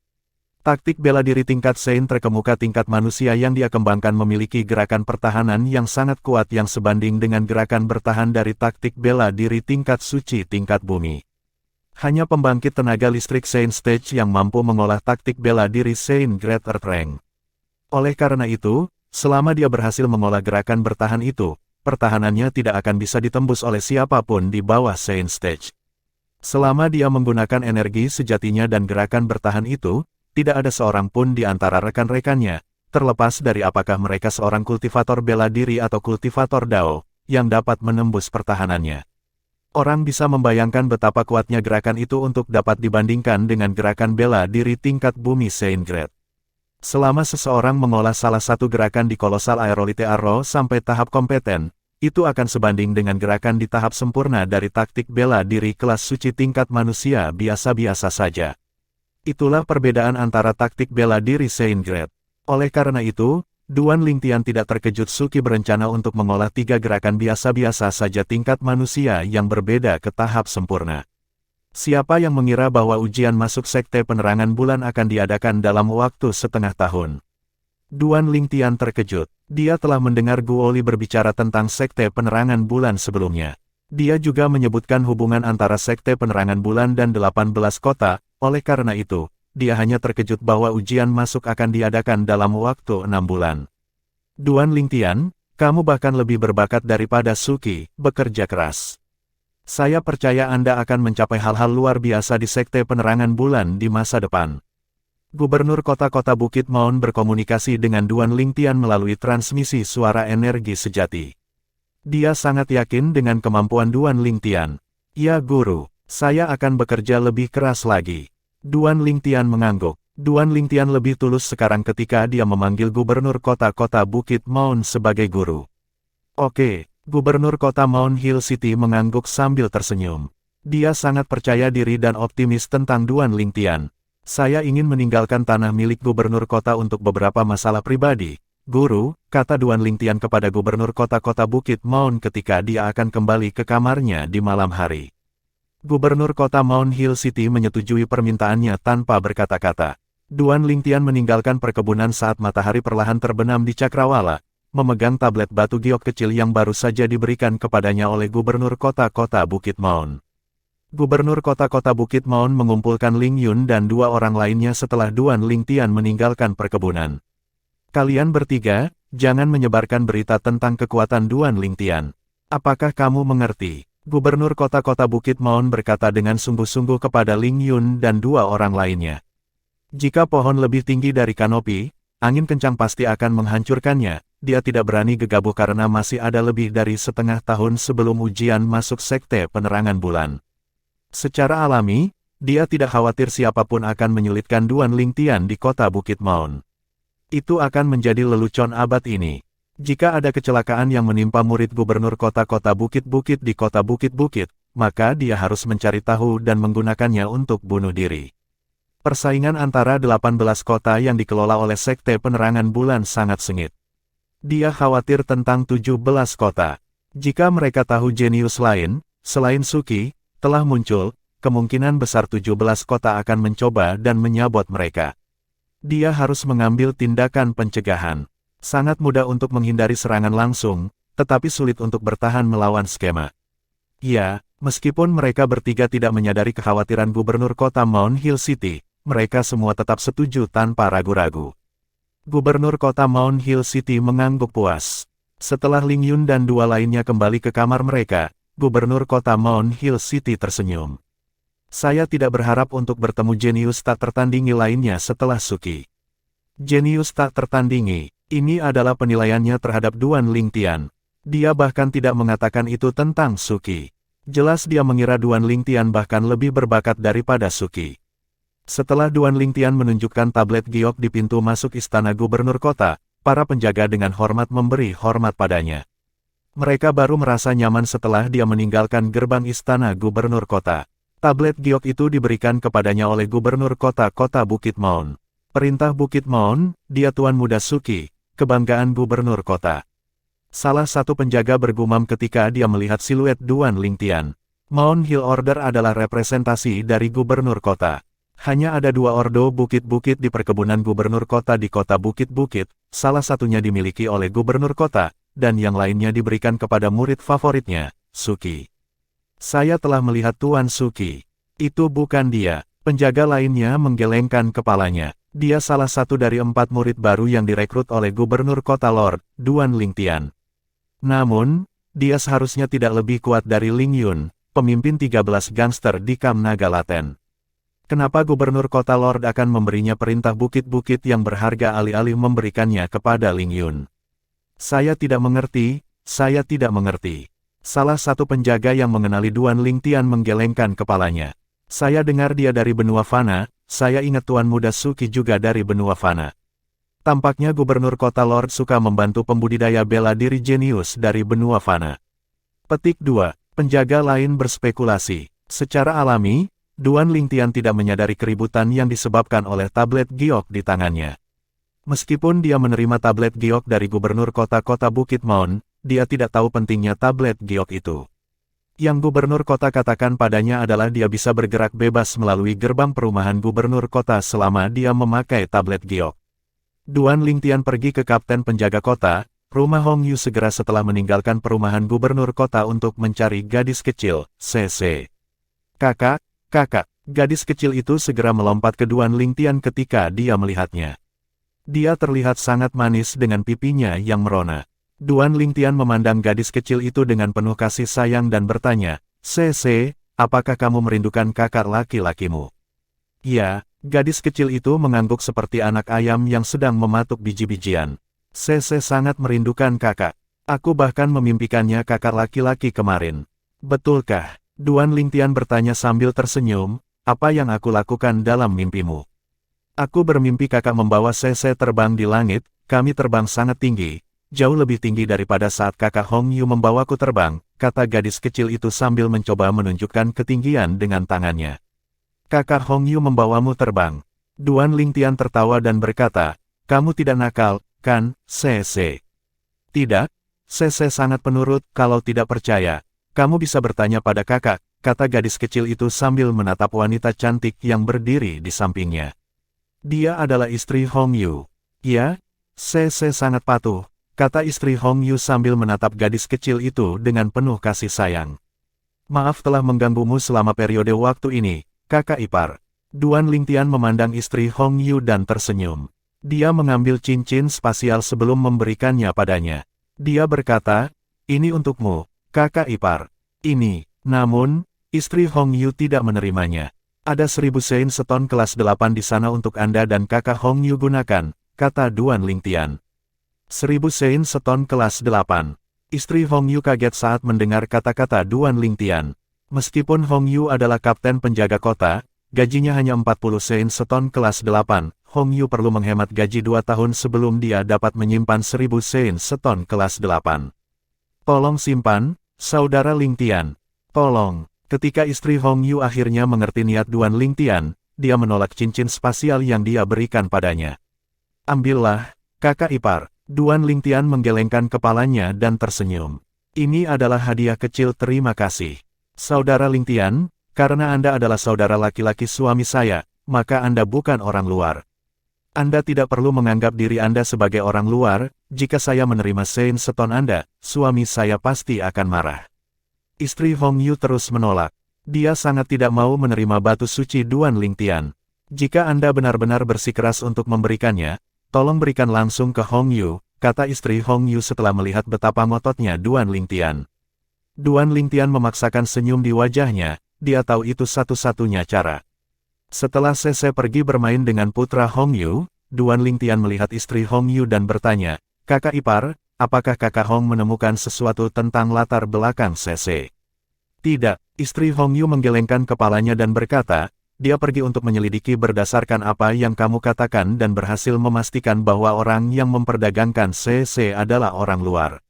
Taktik bela diri tingkat Saint terkemuka tingkat manusia yang dia kembangkan memiliki gerakan pertahanan yang sangat kuat yang sebanding dengan gerakan bertahan dari taktik bela diri tingkat suci tingkat bumi. Hanya pembangkit tenaga listrik Saint Stage yang mampu mengolah taktik bela diri Saint Grade Earth Rank. Oleh karena itu, selama dia berhasil mengolah gerakan bertahan itu, pertahanannya tidak akan bisa ditembus oleh siapapun di bawah Saint Stage. Selama dia menggunakan energi sejatinya dan gerakan bertahan itu, tidak ada seorang pun di antara rekan-rekannya, terlepas dari apakah mereka seorang kultivator bela diri atau kultivator Dao, yang dapat menembus pertahanannya. Orang bisa membayangkan betapa kuatnya gerakan itu untuk dapat dibandingkan dengan gerakan bela diri tingkat bumi Saint Grade. Selama seseorang mengolah salah satu gerakan di Colossal Aerolite Arrow sampai tahap kompeten, itu akan sebanding dengan gerakan di tahap sempurna dari taktik bela diri kelas suci tingkat manusia biasa-biasa saja. Itulah perbedaan antara taktik bela diri Saint Grade. Oleh karena itu, Duan Lingtian tidak terkejut Suki berencana untuk mengolah 3 gerakan biasa-biasa saja tingkat manusia yang berbeda ke tahap sempurna. Siapa yang mengira bahwa ujian masuk Sekte Penerangan Bulan akan diadakan dalam waktu setengah tahun? Duan Lingtian terkejut. Dia telah mendengar Guoli berbicara tentang Sekte Penerangan Bulan sebelumnya. Dia juga menyebutkan hubungan antara Sekte Penerangan Bulan dan 18 kota, oleh karena itu, dia hanya terkejut bahwa ujian masuk akan diadakan dalam waktu 6 bulan. Duan Lingtian, kamu bahkan lebih berbakat daripada Suki, bekerja keras. Saya percaya Anda akan mencapai hal-hal luar biasa di Sekte Penerangan Bulan di masa depan. Gubernur kota-kota Bukit Maun berkomunikasi dengan Duan Lingtian melalui transmisi suara energi sejati. Dia sangat yakin dengan kemampuan Duan Lingtian. Ya guru, saya akan bekerja lebih keras lagi. Duan Lingtian mengangguk. Duan Lingtian lebih tulus sekarang ketika dia memanggil gubernur kota-kota Bukit Maun sebagai guru. Oke, gubernur kota Mount Hill City mengangguk sambil tersenyum. Dia sangat percaya diri dan optimis tentang Duan Lingtian. Saya ingin meninggalkan tanah milik gubernur kota untuk beberapa masalah pribadi. Guru, kata Duan Lingtian kepada gubernur kota-kota Bukit Maun ketika dia akan kembali ke kamarnya di malam hari. Gubernur kota Mount Hill City menyetujui permintaannya tanpa berkata-kata. Duan Lingtian meninggalkan perkebunan saat matahari perlahan terbenam di Cakrawala, memegang tablet batu giok kecil yang baru saja diberikan kepadanya oleh gubernur kota-kota Bukit Maun. Gubernur kota-kota Bukit Maun mengumpulkan Ling Yun dan 2 orang lainnya setelah Duan Lingtian meninggalkan perkebunan. Kalian bertiga, jangan menyebarkan berita tentang kekuatan Duan Lingtian. Apakah kamu mengerti? Gubernur kota-kota Bukit Maun berkata dengan sungguh-sungguh kepada Ling Yun dan 2 orang lainnya. Jika pohon lebih tinggi dari kanopi, angin kencang pasti akan menghancurkannya. Dia tidak berani gegabah karena masih ada lebih dari setengah tahun sebelum ujian masuk Sekte Penerangan Bulan. Secara alami, dia tidak khawatir siapapun akan menyulitkan Duan Lingtian di kota Bukit Maun. Itu akan menjadi lelucon abad ini. Jika ada kecelakaan yang menimpa murid gubernur kota-kota bukit-bukit di kota bukit-bukit, maka dia harus mencari tahu dan menggunakannya untuk bunuh diri. Persaingan antara 18 kota yang dikelola oleh Sekte Penerangan Bulan sangat sengit. Dia khawatir tentang 17 kota. Jika mereka tahu jenius lain, selain Suki, telah muncul, kemungkinan besar 17 kota akan mencoba dan menyabot mereka. Dia harus mengambil tindakan pencegahan. Sangat mudah untuk menghindari serangan langsung, tetapi sulit untuk bertahan melawan skema. Ya, meskipun mereka bertiga tidak menyadari kekhawatiran gubernur kota Mount Hill City, mereka semua tetap setuju tanpa ragu-ragu. Gubernur kota Mount Hill City mengangguk puas. Setelah Ling Yun dan 2 lainnya kembali ke kamar mereka, gubernur kota Mount Hill City tersenyum. Saya tidak berharap untuk bertemu jenius tak tertandingi lainnya setelah Suki. Jenius tak tertandingi. Ini adalah penilaiannya terhadap Duan Lingtian. Dia bahkan tidak mengatakan itu tentang Suki. Jelas dia mengira Duan Lingtian bahkan lebih berbakat daripada Suki. Setelah Duan Lingtian menunjukkan tablet giok di pintu masuk istana gubernur kota, para penjaga dengan hormat memberi hormat padanya. Mereka baru merasa nyaman setelah dia meninggalkan gerbang istana gubernur kota. Tablet giok itu diberikan kepadanya oleh gubernur kota Bukit Maun. Perintah Bukit Maun, dia Tuan Muda Suki, kebanggaan gubernur kota. Salah satu penjaga bergumam ketika dia melihat siluet Duan Lingtian. Mount Hill Order adalah representasi dari gubernur kota. Hanya ada 2 ordo bukit-bukit di perkebunan gubernur kota di kota Bukit-Bukit, salah satunya dimiliki oleh gubernur kota, dan yang lainnya diberikan kepada murid favoritnya, Suki. Saya telah melihat Tuan Suki. Itu bukan dia. Penjaga lainnya menggelengkan kepalanya. Dia salah satu dari 4 murid baru yang direkrut oleh gubernur kota Lord, Duan Lingtian. Namun, dia seharusnya tidak lebih kuat dari Ling Yun, pemimpin 13 gangster di Kam Naga Laten. Kenapa gubernur kota Lord akan memberinya perintah bukit-bukit yang berharga alih-alih memberikannya kepada Ling Yun? Saya tidak mengerti, saya tidak mengerti. Salah satu penjaga yang mengenali Duan Lingtian menggelengkan kepalanya. Saya dengar dia dari benua Fana, saya ingat Tuan Muda Suki juga dari benua Fana. Tampaknya gubernur kota Lord suka membantu pembudidaya bela diri jenius dari benua Fana. Petik 2. Penjaga lain berspekulasi. Secara alami, Duan Lingtian tidak menyadari keributan yang disebabkan oleh tablet giok di tangannya. Meskipun dia menerima tablet giok dari gubernur kota Bukit Maun, dia tidak tahu pentingnya tablet giok itu. Yang gubernur kota katakan padanya adalah dia bisa bergerak bebas melalui gerbang perumahan gubernur kota selama dia memakai tablet giok. Duan Lingtian pergi ke kapten penjaga kota, rumah Hong Yu segera setelah meninggalkan perumahan gubernur kota untuk mencari gadis kecil, CC. Kakak, gadis kecil itu segera melompat ke Duan Lingtian ketika dia melihatnya. Dia terlihat sangat manis dengan pipinya yang merona. Duan Lingtian memandang gadis kecil itu dengan penuh kasih sayang dan bertanya, CC, apakah kamu merindukan kakak laki-lakimu? Ya. Gadis kecil itu mengangguk seperti anak ayam yang sedang mematuk biji-bijian. CC sangat merindukan kakak. Aku bahkan memimpikannya kakak laki-laki kemarin. Betulkah? Duan Lingtian bertanya sambil tersenyum, apa yang aku lakukan dalam mimpimu? Aku bermimpi kakak membawa CC terbang di langit, kami terbang sangat tinggi, jauh lebih tinggi daripada saat kakak Hong Yu membawaku terbang, kata gadis kecil itu sambil mencoba menunjukkan ketinggian dengan tangannya. Kakak Hong Yu membawamu terbang. Duan Lingtian tertawa dan berkata, kamu tidak nakal, kan, CC? Tidak, CC sangat penurut, kalau tidak percaya. Kamu bisa bertanya pada kakak, kata gadis kecil itu sambil menatap wanita cantik yang berdiri di sampingnya. Dia adalah istri Hong Yu. Ya, CC sangat patuh, kata istri Hong Yu sambil menatap gadis kecil itu dengan penuh kasih sayang. Maaf telah mengganggumu selama periode waktu ini, kakak ipar. Duan Lingtian memandang istri Hong Yu dan tersenyum. Dia mengambil cincin spasial sebelum memberikannya padanya. Dia berkata, ini untukmu, kakak ipar. Ini, namun, istri Hong Yu tidak menerimanya. Ada 1000 sein seton kelas 8 di sana untuk Anda dan kakak Hong Yu gunakan, kata Duan Lingtian. 1000 sein seton kelas 8. Istri Hong Yu kaget saat mendengar kata-kata Duan Lingtian. Meskipun Hong Yu adalah kapten penjaga kota, gajinya hanya 40 sein seton kelas 8, Hong Yu perlu menghemat gaji 2 tahun sebelum dia dapat menyimpan 1000 sein seton kelas 8. Tolong simpan, saudara Lingtian. Tolong. Ketika istri Hong Yu akhirnya mengerti niat Duan Lingtian, dia menolak cincin spasial yang dia berikan padanya. Ambillah, kakak ipar. Duan Lingtian menggelengkan kepalanya dan tersenyum. Ini adalah hadiah kecil terima kasih. Saudara Lingtian, karena Anda adalah saudara laki-laki suami saya, maka Anda bukan orang luar. Anda tidak perlu menganggap diri Anda sebagai orang luar, jika saya menerima sein seton Anda, suami saya pasti akan marah. Istri Hong Yu terus menolak. Dia sangat tidak mau menerima batu suci Duan Lingtian. Jika Anda benar-benar bersikeras untuk memberikannya, tolong berikan langsung ke Hong Yu, kata istri Hong Yu setelah melihat betapa ngototnya Duan Lingtian. Duan Lingtian memaksakan senyum di wajahnya, dia tahu itu satu-satunya cara. Setelah CC pergi bermain dengan putra Hong Yu, Duan Lingtian melihat istri Hong Yu dan bertanya, kakak ipar, apakah kakak Hong menemukan sesuatu tentang latar belakang CC? Tidak, istri Hong Yu menggelengkan kepalanya dan berkata, dia pergi untuk menyelidiki berdasarkan apa yang kamu katakan dan berhasil memastikan bahwa orang yang memperdagangkan CC adalah orang luar.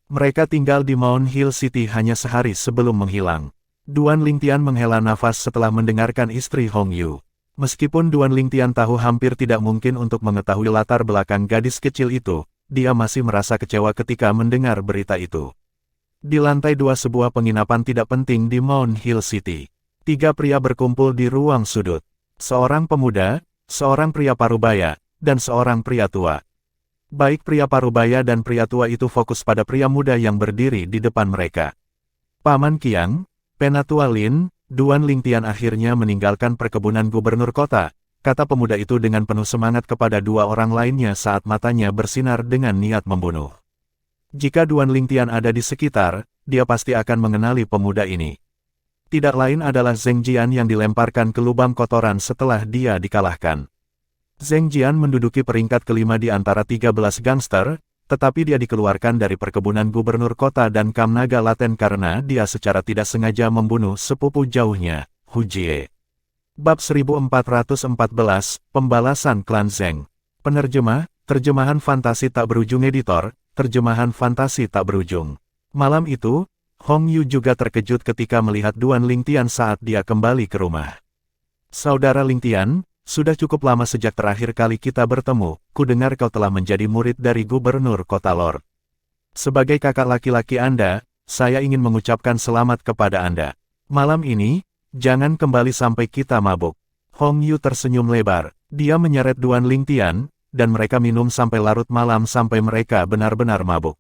Mereka tinggal di Mount Hill City hanya sehari sebelum menghilang. Duan Lingtian menghela nafas setelah mendengarkan istri Hong Yu. Meskipun Duan Lingtian tahu hampir tidak mungkin untuk mengetahui latar belakang gadis kecil itu, dia masih merasa kecewa ketika mendengar berita itu. Di lantai 2 sebuah penginapan tidak penting di Mount Hill City. 3 pria berkumpul di ruang sudut. Seorang pemuda, seorang pria parubaya, dan seorang pria tua. Baik pria parubaya dan pria tua itu fokus pada pria muda yang berdiri di depan mereka. Paman Qiang, Penatua Lin, Duan Lingtian akhirnya meninggalkan perkebunan gubernur kota, kata pemuda itu dengan penuh semangat kepada 2 orang lainnya saat matanya bersinar dengan niat membunuh. Jika Duan Lingtian ada di sekitar, dia pasti akan mengenali pemuda ini. Tidak lain adalah Zheng Jian yang dilemparkan ke lubang kotoran setelah dia dikalahkan. Zheng Jian menduduki peringkat kelima di antara 13 gangster, tetapi dia dikeluarkan dari perkebunan gubernur kota dan Kamnaga Laten karena dia secara tidak sengaja membunuh sepupu jauhnya, Hu Jie. Bab 1414, Pembalasan Klan Zheng. Penerjemah, Terjemahan Fantasi Tak Berujung Editor, Terjemahan Fantasi Tak Berujung. Malam itu, Hong Yu juga terkejut ketika melihat Duan Lingtian saat dia kembali ke rumah. Saudara Lingtian, sudah cukup lama sejak terakhir kali kita bertemu, ku dengar kau telah menjadi murid dari gubernur kota Lord. Sebagai kakak laki-laki Anda, saya ingin mengucapkan selamat kepada Anda. Malam ini, jangan kembali sampai kita mabuk. Hong Yu tersenyum lebar, dia menyeret Duan Lingtian, dan mereka minum sampai larut malam sampai mereka benar-benar mabuk.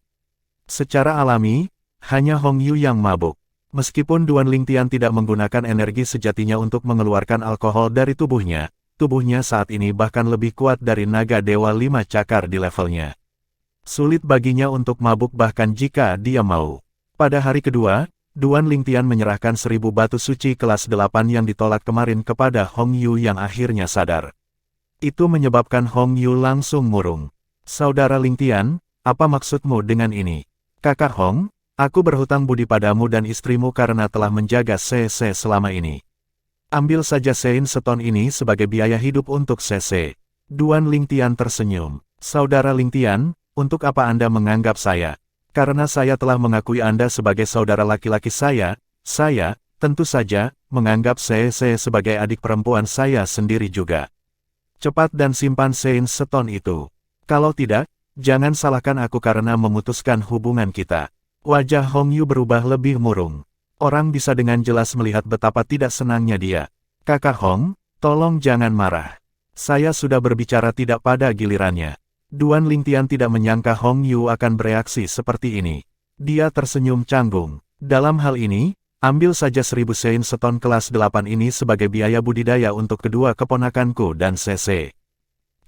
Secara alami, hanya Hong Yu yang mabuk. Meskipun Duan Lingtian tidak menggunakan energi sejatinya untuk mengeluarkan alkohol dari tubuhnya saat ini bahkan lebih kuat dari naga dewa 5 cakar di levelnya. Sulit baginya untuk mabuk bahkan jika dia mau. Pada hari kedua, Duan Lingtian menyerahkan 1000 batu suci kelas 8 yang ditolak kemarin kepada Hong Yu yang akhirnya sadar. Itu menyebabkan Hong Yu langsung murung. Saudara Lingtian, apa maksudmu dengan ini? Kakak Hong, aku berhutang budi padamu dan istrimu karena telah menjaga CC selama ini. Ambil saja Sein Stone ini sebagai biaya hidup untuk CC. Duan Lingtian tersenyum. Saudara Lingtian, untuk apa Anda menganggap saya? Karena saya telah mengakui Anda sebagai saudara laki-laki saya, tentu saja, menganggap CC sebagai adik perempuan saya sendiri juga. Cepat dan simpan Sein Stone itu. Kalau tidak, jangan salahkan aku karena memutuskan hubungan kita. Wajah Hong Yu berubah lebih murung. Orang bisa dengan jelas melihat betapa tidak senangnya dia. Kakak Hong, tolong jangan marah. Saya sudah berbicara tidak pada gilirannya. Duan Lingtian tidak menyangka Hong Yu akan bereaksi seperti ini. Dia tersenyum canggung. Dalam hal ini, ambil saja 1000 Sein Stone kelas 8 ini sebagai biaya budidaya untuk kedua keponakanku dan CC.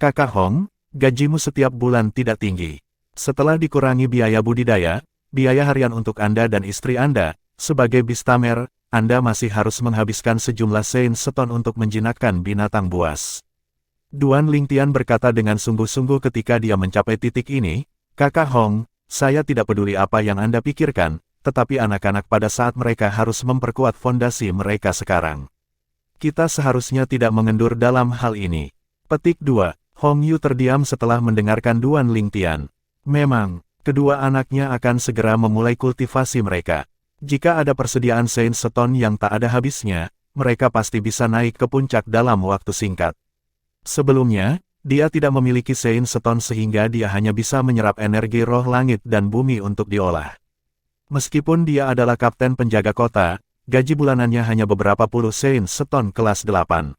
Kakak Hong, gajimu setiap bulan tidak tinggi. Setelah dikurangi biaya budidaya, biaya harian untuk Anda dan istri Anda, sebagai Bistamer, Anda masih harus menghabiskan sejumlah Sein Stone untuk menjinakkan binatang buas. Duan Lingtian berkata dengan sungguh-sungguh ketika dia mencapai titik ini, Kakak Hong, saya tidak peduli apa yang Anda pikirkan, tetapi anak-anak pada saat mereka harus memperkuat fondasi mereka sekarang. Kita seharusnya tidak mengendur dalam hal ini. Petik 2. Hong Yu terdiam setelah mendengarkan Duan Lingtian. Memang, kedua anaknya akan segera memulai kultivasi mereka. Jika ada persediaan Sein Stone yang tak ada habisnya, mereka pasti bisa naik ke puncak dalam waktu singkat. Sebelumnya, dia tidak memiliki Sein Stone sehingga dia hanya bisa menyerap energi roh langit dan bumi untuk diolah. Meskipun dia adalah kapten penjaga kota, gaji bulanannya hanya beberapa puluh Sein Stone kelas 8.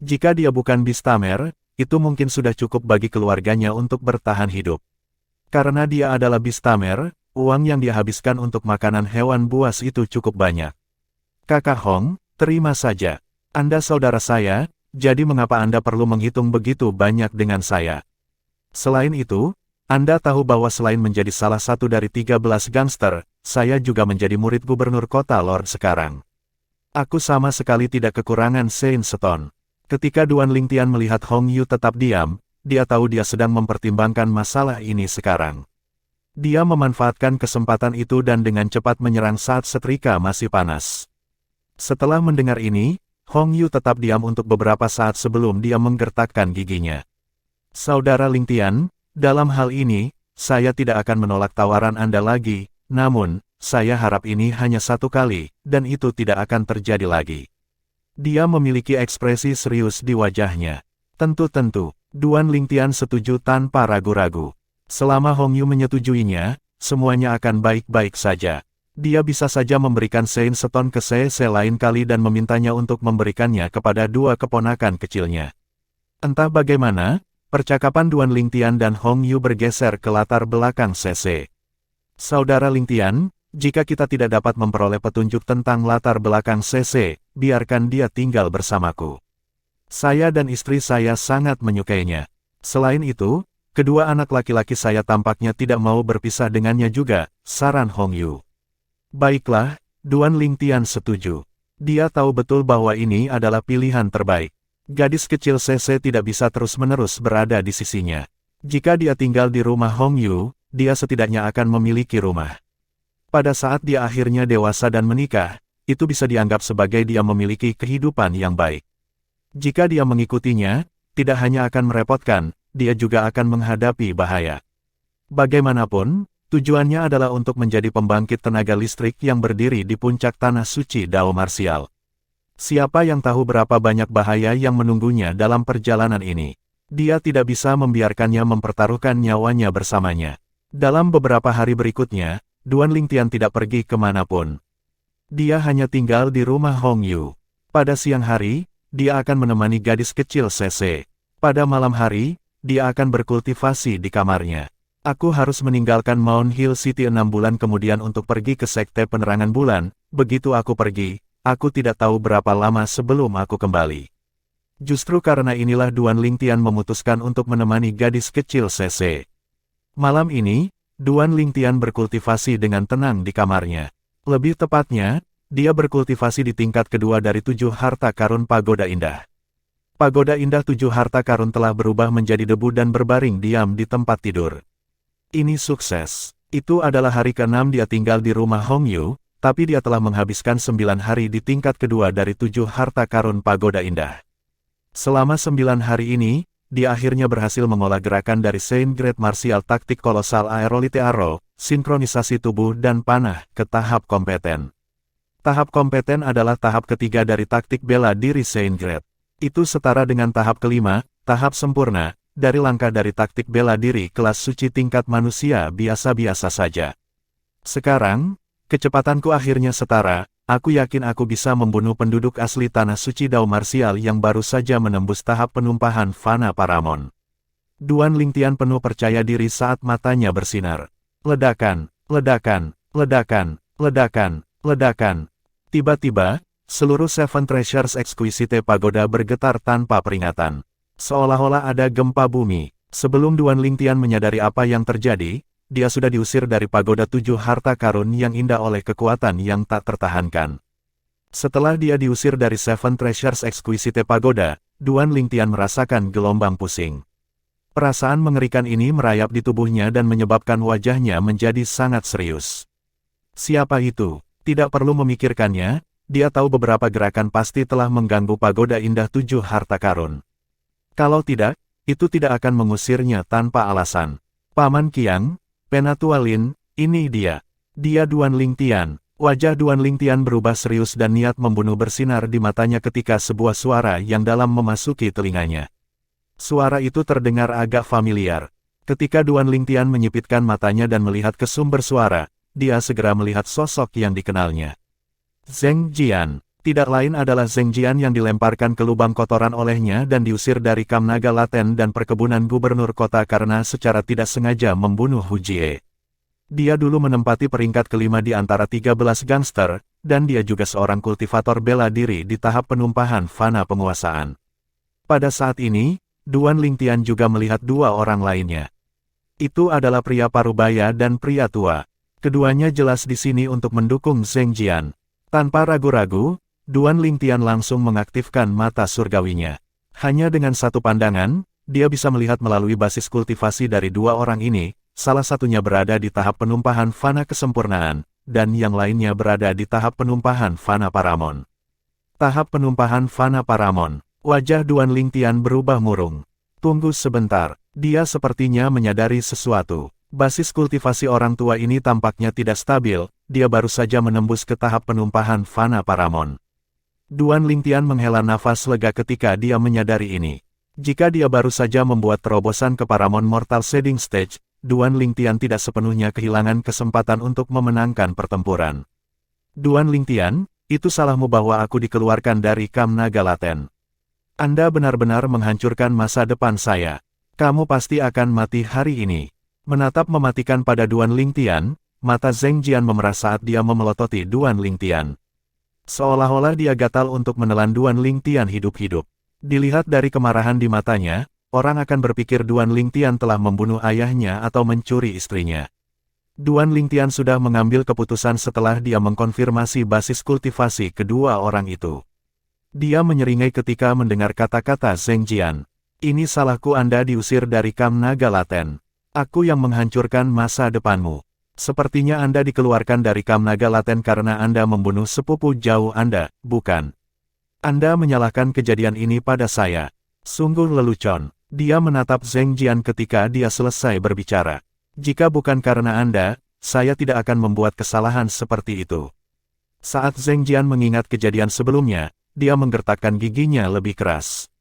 Jika dia bukan Bistamer, itu mungkin sudah cukup bagi keluarganya untuk bertahan hidup. Karena dia adalah Bistamer, uang yang dia habiskan untuk makanan hewan buas itu cukup banyak. Kakak Hong, terima saja. Anda saudara saya, jadi mengapa Anda perlu menghitung begitu banyak dengan saya? Selain itu, Anda tahu bahwa selain menjadi salah satu dari 13 gangster, saya juga menjadi murid gubernur kota Lord sekarang. Aku sama sekali tidak kekurangan Sein Stone. Ketika Duan Lingtian melihat Hong Yu tetap diam, dia tahu dia sedang mempertimbangkan masalah ini sekarang. Dia memanfaatkan kesempatan itu dan dengan cepat menyerang saat setrika masih panas. Setelah mendengar ini, Hong Yu tetap diam untuk beberapa saat sebelum dia menggertakkan giginya. Saudara Ling Tian, dalam hal ini, saya tidak akan menolak tawaran Anda lagi, namun, saya harap ini hanya satu kali, dan itu tidak akan terjadi lagi. Dia memiliki ekspresi serius di wajahnya. Tentu-tentu, Duan Ling Tian setuju tanpa ragu-ragu. Selama Hong Yu menyetujuinya, semuanya akan baik-baik saja. Dia bisa saja memberikan Sein Seton ke Sese lain kali dan memintanya untuk memberikannya kepada dua keponakan kecilnya. Entah bagaimana, percakapan Duan Ling Tian dan Hong Yu bergeser ke latar belakang Sese. Saudara Ling Tian, jika kita tidak dapat memperoleh petunjuk tentang latar belakang Sese, biarkan dia tinggal bersamaku. Saya dan istri saya sangat menyukainya. Selain itu, kedua anak laki-laki saya tampaknya tidak mau berpisah dengannya juga, saran Hong Yu. Baiklah, Duan Ling Tian setuju. Dia tahu betul bahwa ini adalah pilihan terbaik. Gadis kecil Sese tidak bisa terus-menerus berada di sisinya. Jika dia tinggal di rumah Hong Yu, dia setidaknya akan memiliki rumah. Pada saat dia akhirnya dewasa dan menikah, itu bisa dianggap sebagai dia memiliki kehidupan yang baik. Jika dia mengikutinya, tidak hanya akan merepotkan, dia juga akan menghadapi bahaya. Bagaimanapun, tujuannya adalah untuk menjadi pembangkit tenaga listrik yang berdiri di puncak tanah suci Dao Marsial. Siapa yang tahu berapa banyak bahaya yang menunggunya dalam perjalanan ini? Dia tidak bisa membiarkannya mempertaruhkan nyawanya bersamanya. Dalam beberapa hari berikutnya, Duan Ling Tian tidak pergi kemanapun. Dia hanya tinggal di rumah Hong Yu. Pada siang hari, dia akan menemani gadis kecil Sese. Pada malam hari, dia akan berkultivasi di kamarnya. Aku harus meninggalkan Mount Hill City 6 bulan kemudian untuk pergi ke Sekte Penerangan Bulan. Begitu aku pergi, aku tidak tahu berapa lama sebelum aku kembali. Justru karena inilah Duan Ling Tian memutuskan untuk menemani gadis kecil Sese. Malam ini, Duan Ling Tian berkultivasi dengan tenang di kamarnya. Lebih tepatnya, dia berkultivasi di tingkat kedua dari 7 harta karun Pagoda Indah. Pagoda Indah 7 harta karun telah berubah menjadi debu dan berbaring diam di tempat tidur. Ini sukses. Itu adalah hari ke-6 dia tinggal di rumah Hong Yu, tapi dia telah menghabiskan 9 hari di tingkat kedua dari 7 harta karun Pagoda Indah. Selama 9 hari ini, dia akhirnya berhasil mengolah gerakan dari Saint Great Martial Taktik Kolosal Aerolite Arrow, sinkronisasi tubuh dan panah, ke tahap kompeten. Tahap kompeten adalah tahap ketiga dari taktik bela diri Saint Great. Itu setara dengan tahap kelima, tahap sempurna, dari langkah dari taktik bela diri kelas suci tingkat manusia biasa-biasa saja. Sekarang, kecepatanku akhirnya setara, aku yakin aku bisa membunuh penduduk asli tanah suci Dao Marsial yang baru saja menembus tahap penumpahan Fana Paramon. Duan Ling Tian penuh percaya diri saat matanya bersinar. Ledakan, ledakan, ledakan, ledakan, ledakan. Tiba-tiba, seluruh Seven Treasures Exquisite Pagoda bergetar tanpa peringatan. Seolah-olah ada gempa bumi. Sebelum Duan Ling Tian menyadari apa yang terjadi, dia sudah diusir dari Pagoda 7 harta karun yang indah oleh kekuatan yang tak tertahankan. Setelah dia diusir dari Seven Treasures Exquisite Pagoda, Duan Ling Tian merasakan gelombang pusing. Perasaan mengerikan ini merayap di tubuhnya dan menyebabkan wajahnya menjadi sangat serius. Siapa itu? Tidak perlu memikirkannya, dia tahu beberapa gerakan pasti telah mengganggu Pagoda Indah 7 harta karun. Kalau tidak, itu tidak akan mengusirnya tanpa alasan. Paman Qiang, Penatua Lin, ini dia. Dia Duan Ling Tian. Wajah Duan Ling Tian berubah serius dan niat membunuh bersinar di matanya ketika sebuah suara yang dalam memasuki telinganya. Suara itu terdengar agak familiar. Ketika Duan Ling Tian menyipitkan matanya dan melihat ke sumber suara, dia segera melihat sosok yang dikenalnya. Zheng Jian. Tidak lain adalah Zheng Jian yang dilemparkan ke lubang kotoran olehnya dan diusir dari Kam Naga Laten dan perkebunan gubernur kota karena secara tidak sengaja membunuh Hu Jie. Dia dulu menempati peringkat kelima di antara 13 gangster, dan dia juga seorang kultivator bela diri di tahap penumpahan fana penguasaan. Pada saat ini, Duan Ling Tian juga melihat dua orang lainnya. Itu adalah pria parubaya dan pria tua. Keduanya jelas di sini untuk mendukung Zheng Jian. Tanpa ragu-ragu, Duan Ling Tian langsung mengaktifkan mata surgawinya. Hanya dengan satu pandangan, dia bisa melihat melalui basis kultivasi dari dua orang ini, salah satunya berada di tahap penumpahan fana kesempurnaan, dan yang lainnya berada di tahap penumpahan fana paramon. Tahap penumpahan Fana Paramon. Wajah Duan Lingtian berubah murung. Tunggu sebentar, dia sepertinya menyadari sesuatu. Basis kultivasi orang tua ini tampaknya tidak stabil, dia baru saja menembus ke tahap penumpahan Fana Paramon. Duan Lingtian menghela nafas lega ketika dia menyadari ini. Jika dia baru saja membuat terobosan ke Paramon Mortal Shading Stage, Duan Lingtian tidak sepenuhnya kehilangan kesempatan untuk memenangkan pertempuran. Duan Lingtian, itu salahmu bahwa aku dikeluarkan dari Kam Naga Laten. Anda benar-benar menghancurkan masa depan saya. Kamu pasti akan mati hari ini. Menatap mematikan pada Duan Lingtian, mata Zheng Jian memerah saat dia memelototi Duan Lingtian. Seolah-olah dia gatal untuk menelan Duan Lingtian hidup-hidup. Dilihat dari kemarahan di matanya, orang akan berpikir Duan Lingtian telah membunuh ayahnya atau mencuri istrinya. Duan Lingtian sudah mengambil keputusan setelah dia mengkonfirmasi basis kultivasi kedua orang itu. Dia menyeringai ketika mendengar kata-kata Zheng Jian. Ini salahku, Anda diusir dari Kam Naga Laten. Aku yang menghancurkan masa depanmu. Sepertinya Anda dikeluarkan dari Kam Naga Laten karena Anda membunuh sepupu jauh Anda, bukan? Anda menyalahkan kejadian ini pada saya. Sungguh lelucon. Dia menatap Zheng Jian ketika dia selesai berbicara. Jika bukan karena Anda, saya tidak akan membuat kesalahan seperti itu. Saat Zheng Jian mengingat kejadian sebelumnya, dia menggertakkan giginya lebih keras.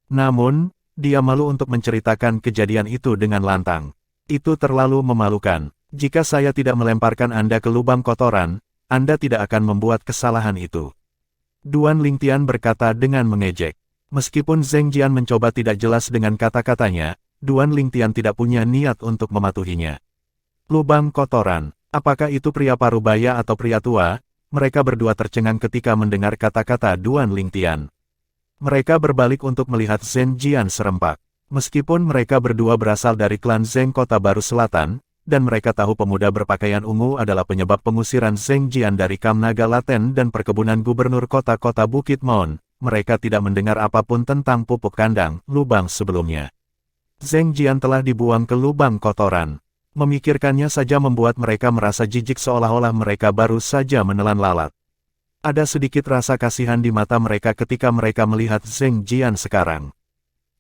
Namun, dia malu untuk menceritakan kejadian itu dengan lantang. Itu terlalu memalukan. Jika saya tidak melemparkan Anda ke lubang kotoran, Anda tidak akan membuat kesalahan itu. Duan Lingtian berkata dengan mengejek. Meskipun Zheng Jian mencoba tidak jelas dengan kata-katanya, Duan Lingtian tidak punya niat untuk mematuhinya. Lubang kotoran, apakah itu pria parubaya atau pria tua? Mereka berdua tercengang ketika mendengar kata-kata Duan Lingtian. Mereka berbalik untuk melihat Zheng Jian serempak. Meskipun mereka berdua berasal dari klan Zheng Kota Baru Selatan, dan mereka tahu pemuda berpakaian ungu adalah penyebab pengusiran Zheng Jian dari Kam Naga Laten dan perkebunan gubernur kota-kota Bukit Mon, mereka tidak mendengar apapun tentang pupuk kandang, lubang sebelumnya. Zheng Jian telah dibuang ke lubang kotoran. Memikirkannya saja membuat mereka merasa jijik seolah-olah mereka baru saja menelan lalat. Ada sedikit rasa kasihan di mata mereka ketika mereka melihat Zheng Jian sekarang.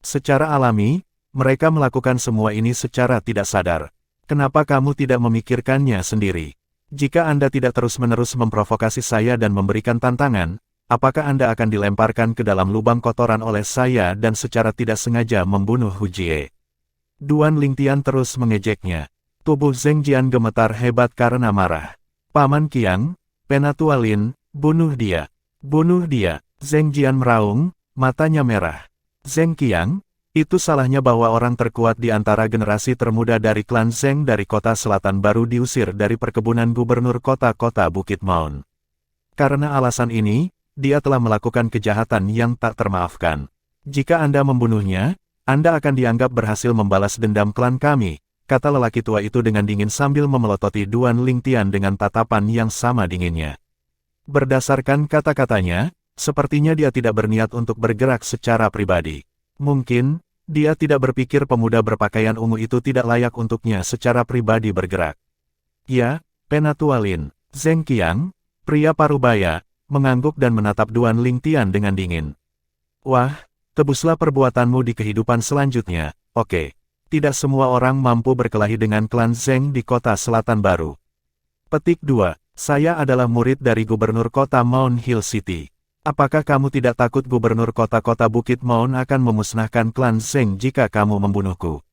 Secara alami, mereka melakukan semua ini secara tidak sadar. Kenapa kamu tidak memikirkannya sendiri? Jika Anda tidak terus-menerus memprovokasi saya dan memberikan tantangan, apakah Anda akan dilemparkan ke dalam lubang kotoran oleh saya dan secara tidak sengaja membunuh Hu Jie? Duan Lingtian terus mengejeknya. Tubuh Zheng Jian gemetar hebat karena marah. Paman Qiang, Penatua Lin, bunuh dia. Bunuh dia. Zheng Jian meraung, matanya merah. Zheng Qiang, itu salahnya bahwa orang terkuat di antara generasi termuda dari klan Zheng dari kota selatan baru diusir dari perkebunan gubernur kota-kota Bukit Mon. Karena alasan ini, dia telah melakukan kejahatan yang tak termaafkan. Jika Anda membunuhnya, Anda akan dianggap berhasil membalas dendam klan kami, kata lelaki tua itu dengan dingin sambil memelototi Duan Lingtian dengan tatapan yang sama dinginnya. Berdasarkan kata-katanya, sepertinya dia tidak berniat untuk bergerak secara pribadi. Mungkin, dia tidak berpikir pemuda berpakaian ungu itu tidak layak untuknya secara pribadi bergerak. Ya, Penatua Lin, Zheng Qiang, pria parubaya, mengangguk dan menatap Duan Lingtian dengan dingin. Wah, tebuslah perbuatanmu di kehidupan selanjutnya, oke. Tidak semua orang mampu berkelahi dengan klan Zheng di kota selatan baru. Petik 2. Saya adalah murid dari gubernur kota Mount Hill City. Apakah kamu tidak takut gubernur kota-kota Bukit Mon akan memusnahkan klan Zheng jika kamu membunuhku?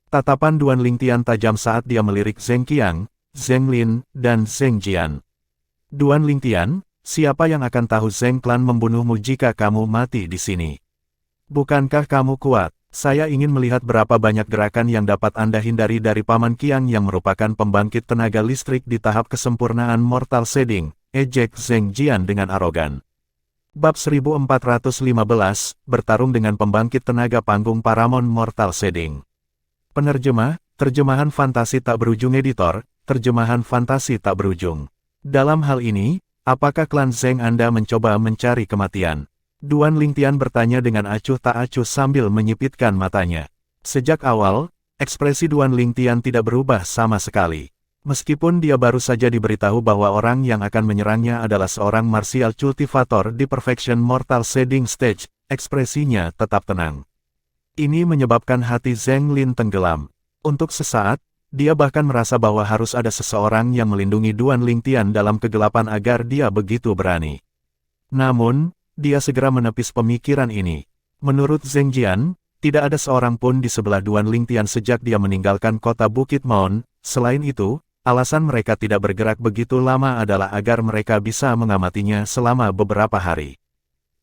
Tatapan Duan Lingtian tajam saat dia melirik Zheng Qiang, Zheng Lin, dan Zheng Jian. Duan Lingtian, siapa yang akan tahu Zheng klan membunuhmu jika kamu mati di sini? Bukankah kamu kuat? Saya ingin melihat berapa banyak gerakan yang dapat Anda hindari dari Paman Qiang yang merupakan pembangkit tenaga listrik di tahap kesempurnaan Mortal Shading, ejek Zheng Jian dengan arogan. Bab 1415, bertarung dengan pembangkit tenaga panggung Paramon Mortal Shading. Penerjemah, terjemahan fantasi tak berujung editor, terjemahan fantasi tak berujung. Dalam hal ini, apakah klan Zheng Anda mencoba mencari kematian? Duan Lingtian bertanya dengan acuh tak acuh sambil menyipitkan matanya. Sejak awal, ekspresi Duan Lingtian tidak berubah sama sekali. Meskipun dia baru saja diberitahu bahwa orang yang akan menyerangnya adalah seorang martial cultivator di Perfection Mortal Shading Stage, ekspresinya tetap tenang. Ini menyebabkan hati Zheng Lin tenggelam. Untuk sesaat, dia bahkan merasa bahwa harus ada seseorang yang melindungi Duan Lingtian dalam kegelapan agar dia begitu berani. Namun, dia segera menepis pemikiran ini. Menurut Zheng Jian, tidak ada seorang pun di sebelah Duan Lingtian sejak dia meninggalkan kota Bukit Maun. Selain itu, alasan mereka tidak bergerak begitu lama adalah agar mereka bisa mengamatinya selama beberapa hari.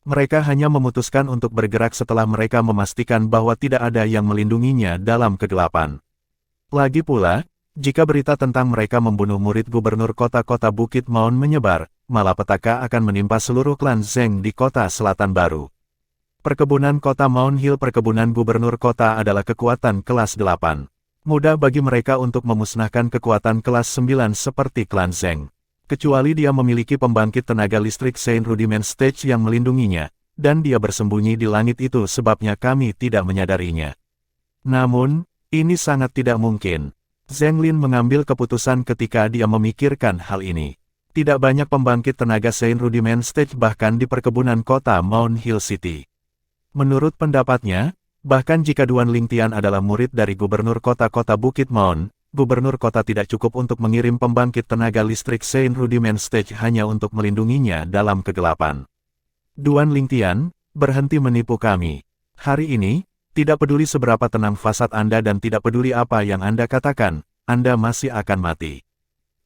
Mereka hanya memutuskan untuk bergerak setelah mereka memastikan bahwa tidak ada yang melindunginya dalam kegelapan. Lagi pula, jika berita tentang mereka membunuh murid gubernur kota-kota Bukit Maun menyebar, malapetaka akan menimpa seluruh klan Zheng di kota Selatan Baru. Perkebunan kota Mount Hill. Perkebunan gubernur kota adalah kekuatan kelas 8. Mudah bagi mereka untuk memusnahkan kekuatan kelas 9 seperti klan Zheng. Kecuali dia memiliki pembangkit tenaga listrik Saint Rudiment Stage yang melindunginya, dan dia bersembunyi di langit itu sebabnya kami tidak menyadarinya. Namun, ini sangat tidak mungkin. Zheng Lin mengambil keputusan ketika dia memikirkan hal ini. Tidak banyak pembangkit tenaga Saint Rudiment Stage bahkan di perkebunan kota Mount Hill City. Menurut pendapatnya, bahkan jika Duan Lingtian adalah murid dari gubernur kota-kota Bukit Maun, gubernur kota tidak cukup untuk mengirim pembangkit tenaga listrik Saint Rudiment Stage hanya untuk melindunginya dalam kegelapan. Duan Lingtian, berhenti menipu kami. Hari ini, tidak peduli seberapa tenang fasad Anda dan tidak peduli apa yang Anda katakan, Anda masih akan mati.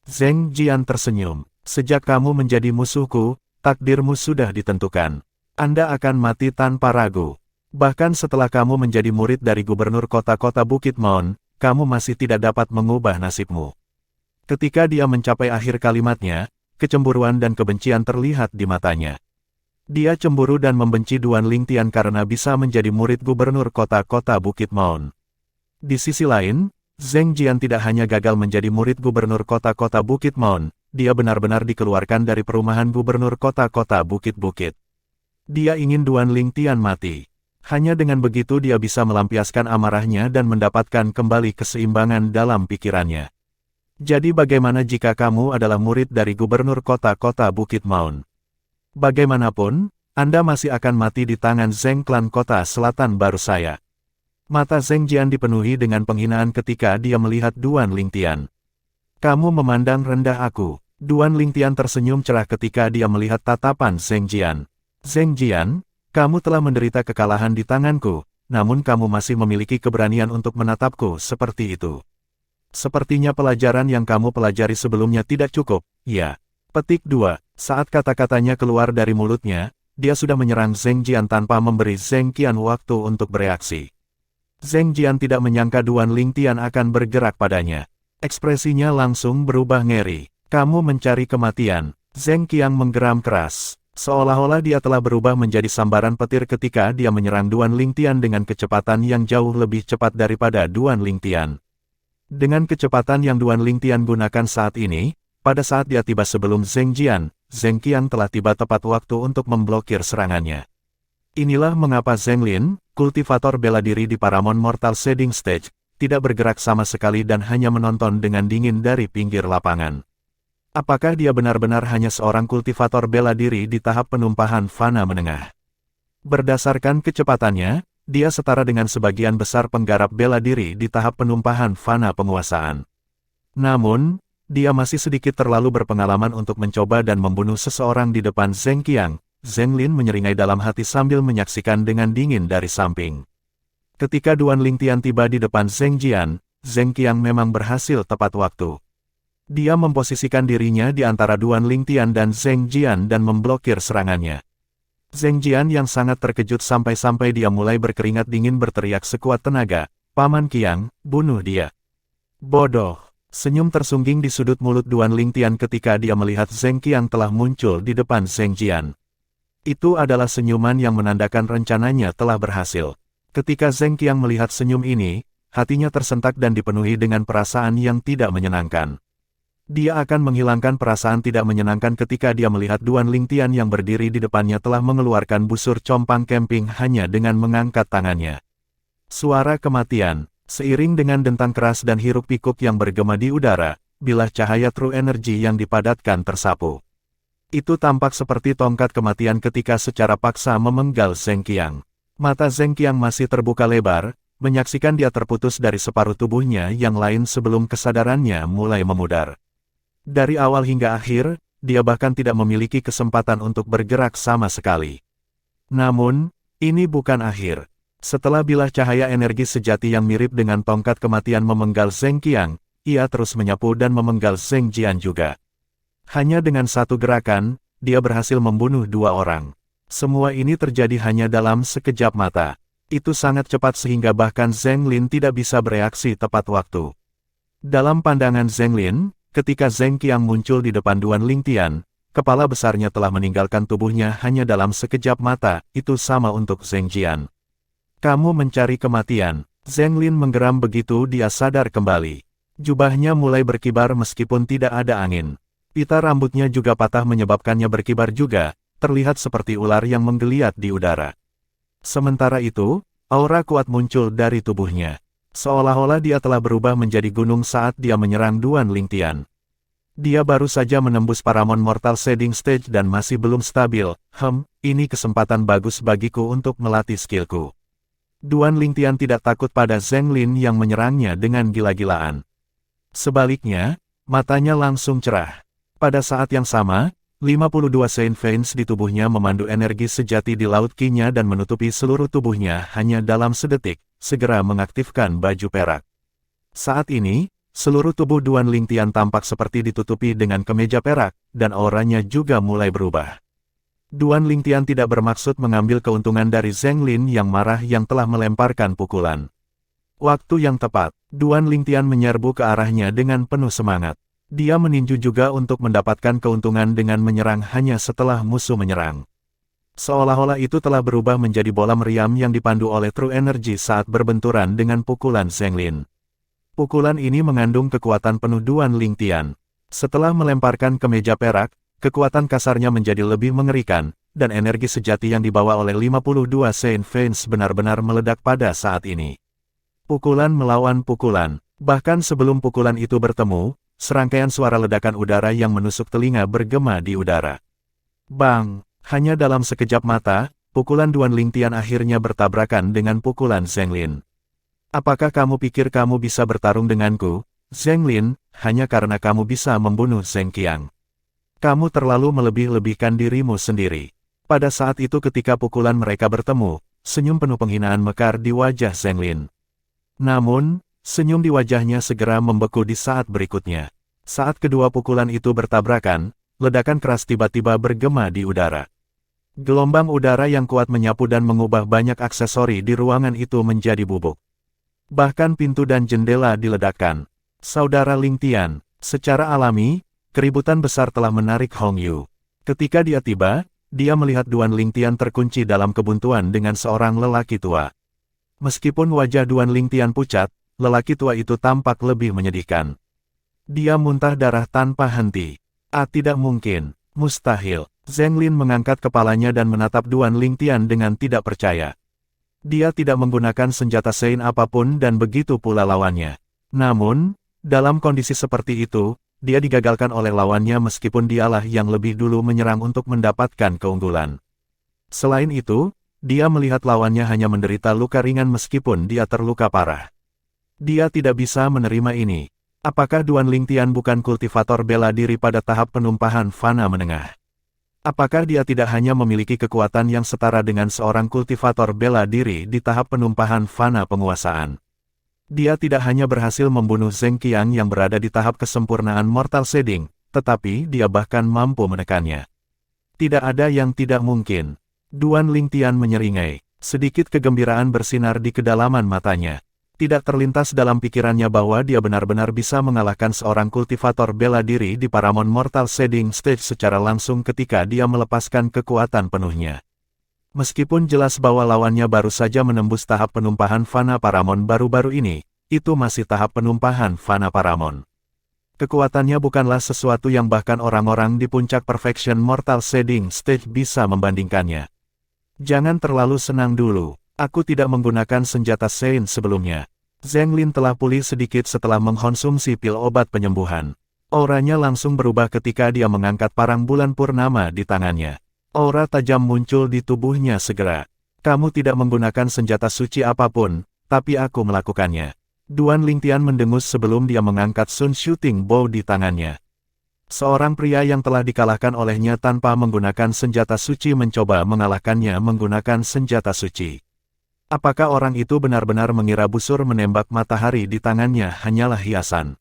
Zheng Jian tersenyum. Sejak kamu menjadi musuhku, takdirmu sudah ditentukan. Anda akan mati tanpa ragu. Bahkan setelah kamu menjadi murid dari gubernur kota-kota Bukit Maun, kamu masih tidak dapat mengubah nasibmu. Ketika dia mencapai akhir kalimatnya, kecemburuan dan kebencian terlihat di matanya. Dia cemburu dan membenci Duan Lingtian karena bisa menjadi murid gubernur kota-kota Bukit Maun. Di sisi lain, Zheng Jian tidak hanya gagal menjadi murid gubernur kota-kota Bukit Maun, dia benar-benar dikeluarkan dari perumahan gubernur kota-kota Bukit-Bukit. Dia ingin Duan Lingtian mati. Hanya dengan begitu dia bisa melampiaskan amarahnya dan mendapatkan kembali keseimbangan dalam pikirannya. Jadi bagaimana jika kamu adalah murid dari gubernur kota-kota Bukit Maun? Bagaimanapun, Anda masih akan mati di tangan Zheng klan kota Selatan Baru saya. Mata Zheng Jian dipenuhi dengan penghinaan ketika dia melihat Duan Lingtian. Kamu memandang rendah aku. Duan Lingtian tersenyum cerah ketika dia melihat tatapan Zheng Jian. Zheng Jian, kamu telah menderita kekalahan di tanganku, namun kamu masih memiliki keberanian untuk menatapku seperti itu. Sepertinya pelajaran yang kamu pelajari sebelumnya tidak cukup, ya. Petik 2. Saat kata-katanya keluar dari mulutnya, dia sudah menyerang Zheng Jian tanpa memberi Zheng Qian waktu untuk bereaksi. Zheng Jian tidak menyangka Duan Lingtian akan bergerak padanya. Ekspresinya langsung berubah ngeri. Kamu mencari kematian. Zheng Qian menggeram keras. Seolah-olah dia telah berubah menjadi sambaran petir ketika dia menyerang Duan Lingtian dengan kecepatan yang jauh lebih cepat daripada Duan Lingtian. Dengan kecepatan yang Duan Lingtian gunakan saat ini, pada saat dia tiba sebelum Zheng Jian, Zheng Qian telah tiba tepat waktu untuk memblokir serangannya. Inilah mengapa Zheng Lin, kultivator bela diri di Paramount Mortal Shading Stage, tidak bergerak sama sekali dan hanya menonton dengan dingin dari pinggir lapangan. Apakah dia benar-benar hanya seorang kultivator bela diri di tahap penumpahan fana menengah? Berdasarkan kecepatannya, dia setara dengan sebagian besar penggarap bela diri di tahap penumpahan fana penguasaan. Namun, dia masih sedikit terlalu berpengalaman untuk mencoba dan membunuh seseorang di depan Zheng Qian. Zheng Lin menyeringai dalam hati sambil menyaksikan dengan dingin dari samping. Ketika Duan Lingtian tiba di depan Zheng Jian, Zheng Qian memang berhasil tepat waktu. Dia memposisikan dirinya di antara Duan Lingtian dan Zheng Jian dan memblokir serangannya. Zheng Jian yang sangat terkejut sampai-sampai dia mulai berkeringat dingin berteriak sekuat tenaga, "Paman Qian, bunuh dia." Bodoh. Senyum tersungging di sudut mulut Duan Lingtian ketika dia melihat Zheng Qian telah muncul di depan Zheng Jian. Itu adalah senyuman yang menandakan rencananya telah berhasil. Ketika Zheng Qian melihat senyum ini, hatinya tersentak dan dipenuhi dengan perasaan yang tidak menyenangkan. Dia akan menghilangkan perasaan tidak menyenangkan ketika dia melihat Duan Lingtian yang berdiri di depannya telah mengeluarkan busur compang camping hanya dengan mengangkat tangannya. Suara kematian, seiring dengan dentang keras dan hiruk pikuk yang bergema di udara, bilah cahaya true energy yang dipadatkan tersapu. Itu tampak seperti tongkat kematian ketika secara paksa memenggal Zheng Qiang. Mata Zheng Qiang masih terbuka lebar, menyaksikan dia terputus dari separuh tubuhnya yang lain sebelum kesadarannya mulai memudar. Dari awal hingga akhir, dia bahkan tidak memiliki kesempatan untuk bergerak sama sekali. Namun, ini bukan akhir. Setelah bilah cahaya energi sejati yang mirip dengan tongkat kematian memenggal Zheng Qiang, ia terus menyapu dan memenggal Zheng Jian juga. Hanya dengan satu gerakan, dia berhasil membunuh 2 orang. Semua ini terjadi hanya dalam sekejap mata. Itu sangat cepat sehingga bahkan Zheng Lin tidak bisa bereaksi tepat waktu. Dalam pandangan Zheng Lin, ketika Zheng Qiang muncul di depan Duan Lingtian, kepala besarnya telah meninggalkan tubuhnya hanya dalam sekejap mata, itu sama untuk Zheng Jian. Kamu mencari kematian. Zheng Lin menggeram begitu dia sadar kembali. Jubahnya mulai berkibar meskipun tidak ada angin. Pita rambutnya juga patah menyebabkannya berkibar juga, terlihat seperti ular yang menggeliat di udara. Sementara itu, aura kuat muncul dari tubuhnya. Seolah-olah dia telah berubah menjadi gunung saat dia menyerang Duan Lingtian. Dia baru saja menembus Paramount Mortal Shading Stage dan masih belum stabil. Ini kesempatan bagus bagiku untuk melatih skillku. Duan Lingtian tidak takut pada Zheng Lin yang menyerangnya dengan gila-gilaan. Sebaliknya, matanya langsung cerah. Pada saat yang sama, 52 Saint Veins di tubuhnya memandu energi sejati di laut Qi-nya dan menutupi seluruh tubuhnya hanya dalam sedetik, segera mengaktifkan baju perak. Saat ini, seluruh tubuh Duan Lingtian tampak seperti ditutupi dengan kemeja perak, dan auranya juga mulai berubah. Duan Lingtian tidak bermaksud mengambil keuntungan dari Zheng Lin yang marah yang telah melemparkan pukulan. Waktu yang tepat, Duan Lingtian menyerbu ke arahnya dengan penuh semangat. Dia meninju juga untuk mendapatkan keuntungan dengan menyerang hanya setelah musuh menyerang. Seolah-olah itu telah berubah menjadi bola meriam yang dipandu oleh True Energy saat berbenturan dengan pukulan Zheng Lin. Pukulan ini mengandung kekuatan penuh Duan Lingtian. Setelah melemparkan kemeja perak, kekuatan kasarnya menjadi lebih mengerikan, dan energi sejati yang dibawa oleh 52 Saint Veins benar-benar meledak pada saat ini. Pukulan melawan pukulan. Bahkan sebelum pukulan itu bertemu, serangkaian suara ledakan udara yang menusuk telinga bergema di udara. Bang! Hanya dalam sekejap mata, pukulan Duan Lingtian akhirnya bertabrakan dengan pukulan Zheng Lin. Apakah kamu pikir kamu bisa bertarung denganku, Zheng Lin, hanya karena kamu bisa membunuh Zheng Qiang? Kamu terlalu melebih-lebihkan dirimu sendiri. Pada saat itu ketika pukulan mereka bertemu, senyum penuh penghinaan mekar di wajah Zheng Lin. Namun, senyum di wajahnya segera membeku di saat berikutnya. Saat kedua pukulan itu bertabrakan, ledakan keras tiba-tiba bergema di udara. Gelombang udara yang kuat menyapu dan mengubah banyak aksesori di ruangan itu menjadi bubuk. Bahkan pintu dan jendela diledakkan. Saudara Lingtian, secara alami, keributan besar telah menarik Hong Yu. Ketika dia tiba, dia melihat Duan Lingtian terkunci dalam kebuntuan dengan seorang lelaki tua. Meskipun wajah Duan Lingtian pucat, lelaki tua itu tampak lebih menyedihkan. Dia muntah darah tanpa henti. Tidak mungkin, mustahil. Zheng Lin mengangkat kepalanya dan menatap Duan Lingtian dengan tidak percaya. Dia tidak menggunakan senjata Sein apapun dan begitu pula lawannya. Namun, dalam kondisi seperti itu, dia digagalkan oleh lawannya meskipun dialah yang lebih dulu menyerang untuk mendapatkan keunggulan. Selain itu, dia melihat lawannya hanya menderita luka ringan meskipun dia terluka parah. Dia tidak bisa menerima ini. Apakah Duan Lingtian bukan kultivator bela diri pada tahap penumpahan fana menengah? Apakah dia tidak hanya memiliki kekuatan yang setara dengan seorang kultivator bela diri di tahap penumpahan fana penguasaan? Dia tidak hanya berhasil membunuh Zheng Qiang yang berada di tahap kesempurnaan Mortal Shading, tetapi dia bahkan mampu menekannya. Tidak ada yang tidak mungkin. Duan Lingtian menyeringai. Sedikit kegembiraan bersinar di kedalaman matanya. Tidak terlintas dalam pikirannya bahwa dia benar-benar bisa mengalahkan seorang kultivator bela diri di Paramount Mortal Shading Stage secara langsung ketika dia melepaskan kekuatan penuhnya. Meskipun jelas bahwa lawannya baru saja menembus tahap penumpahan fana Paramount baru-baru ini, itu masih tahap penumpahan fana Paramount. Kekuatannya bukanlah sesuatu yang bahkan orang-orang di puncak Perfection Mortal Shading Stage bisa membandingkannya. Jangan terlalu senang dulu, aku tidak menggunakan senjata Sein sebelumnya. Zheng Lin telah pulih sedikit setelah mengkonsumsi pil obat penyembuhan. Auranya langsung berubah ketika dia mengangkat parang bulan purnama di tangannya. Aura tajam muncul di tubuhnya segera. Kamu tidak menggunakan senjata suci apapun, tapi aku melakukannya. Duan Lingtian mendengus sebelum dia mengangkat Sun Shooting Bow di tangannya. Seorang pria yang telah dikalahkan olehnya tanpa menggunakan senjata suci mencoba mengalahkannya menggunakan senjata suci. Apakah orang itu benar-benar mengira busur menembak matahari di tangannya hanyalah hiasan?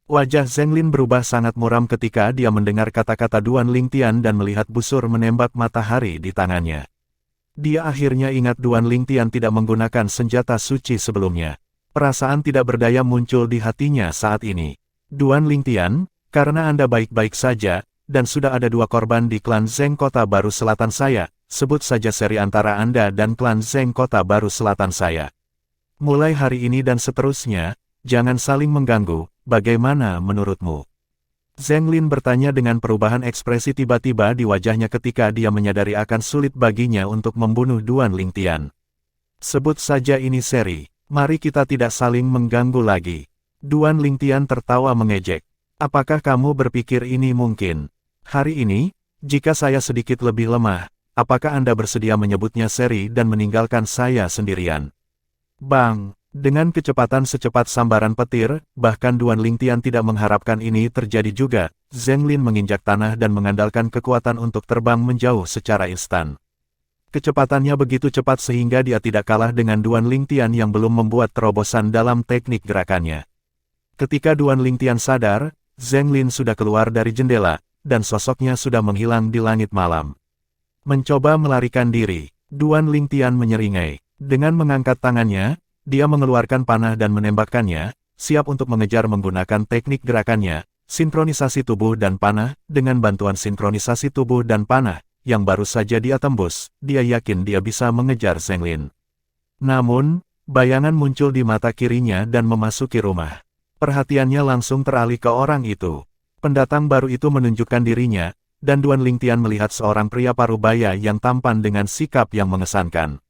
Wajah Zheng Lin berubah sangat muram ketika dia mendengar kata-kata Duan Lingtian dan melihat busur menembak matahari di tangannya. Dia akhirnya ingat Duan Lingtian tidak menggunakan senjata suci sebelumnya. Perasaan tidak berdaya muncul di hatinya saat ini. Duan Lingtian, karena Anda baik-baik saja, dan sudah ada 2 korban di klan Zheng Kota Baru Selatan saya, sebut saja seri antara Anda dan klan Zheng Kota Baru Selatan saya. Mulai hari ini dan seterusnya, jangan saling mengganggu, bagaimana menurutmu? Zheng Lin bertanya dengan perubahan ekspresi tiba-tiba di wajahnya ketika dia menyadari akan sulit baginya untuk membunuh Duan Lingtian. Sebut saja ini seri. Mari kita tidak saling mengganggu lagi. Duan Lingtian tertawa mengejek. Apakah kamu berpikir ini mungkin? Hari ini, jika saya sedikit lebih lemah, apakah Anda bersedia menyebutnya seri dan meninggalkan saya sendirian? Bang! Dengan kecepatan secepat sambaran petir, bahkan Duan Lingtian tidak mengharapkan ini terjadi juga, Zheng Lin menginjak tanah dan mengandalkan kekuatan untuk terbang menjauh secara instan. Kecepatannya begitu cepat sehingga dia tidak kalah dengan Duan Lingtian yang belum membuat terobosan dalam teknik gerakannya. Ketika Duan Lingtian sadar, Zheng Lin sudah keluar dari jendela, dan sosoknya sudah menghilang di langit malam. Mencoba melarikan diri, Duan Lingtian menyeringai. Dengan mengangkat tangannya, dia mengeluarkan panah dan menembakkannya, siap untuk mengejar menggunakan teknik gerakannya, sinkronisasi tubuh dan panah. Dengan bantuan sinkronisasi tubuh dan panah, yang baru saja dia tembus, dia yakin dia bisa mengejar Zheng Lin. Namun, bayangan muncul di mata kirinya dan memasuki rumah. Perhatiannya langsung teralih ke orang itu. Pendatang baru itu menunjukkan dirinya, dan Duan Lingtian melihat seorang pria parubaya yang tampan dengan sikap yang mengesankan.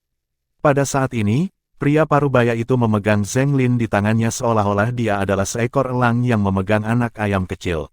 Pada saat ini, pria parubaya itu memegang Zheng Lin di tangannya seolah-olah dia adalah seekor elang yang memegang anak ayam kecil.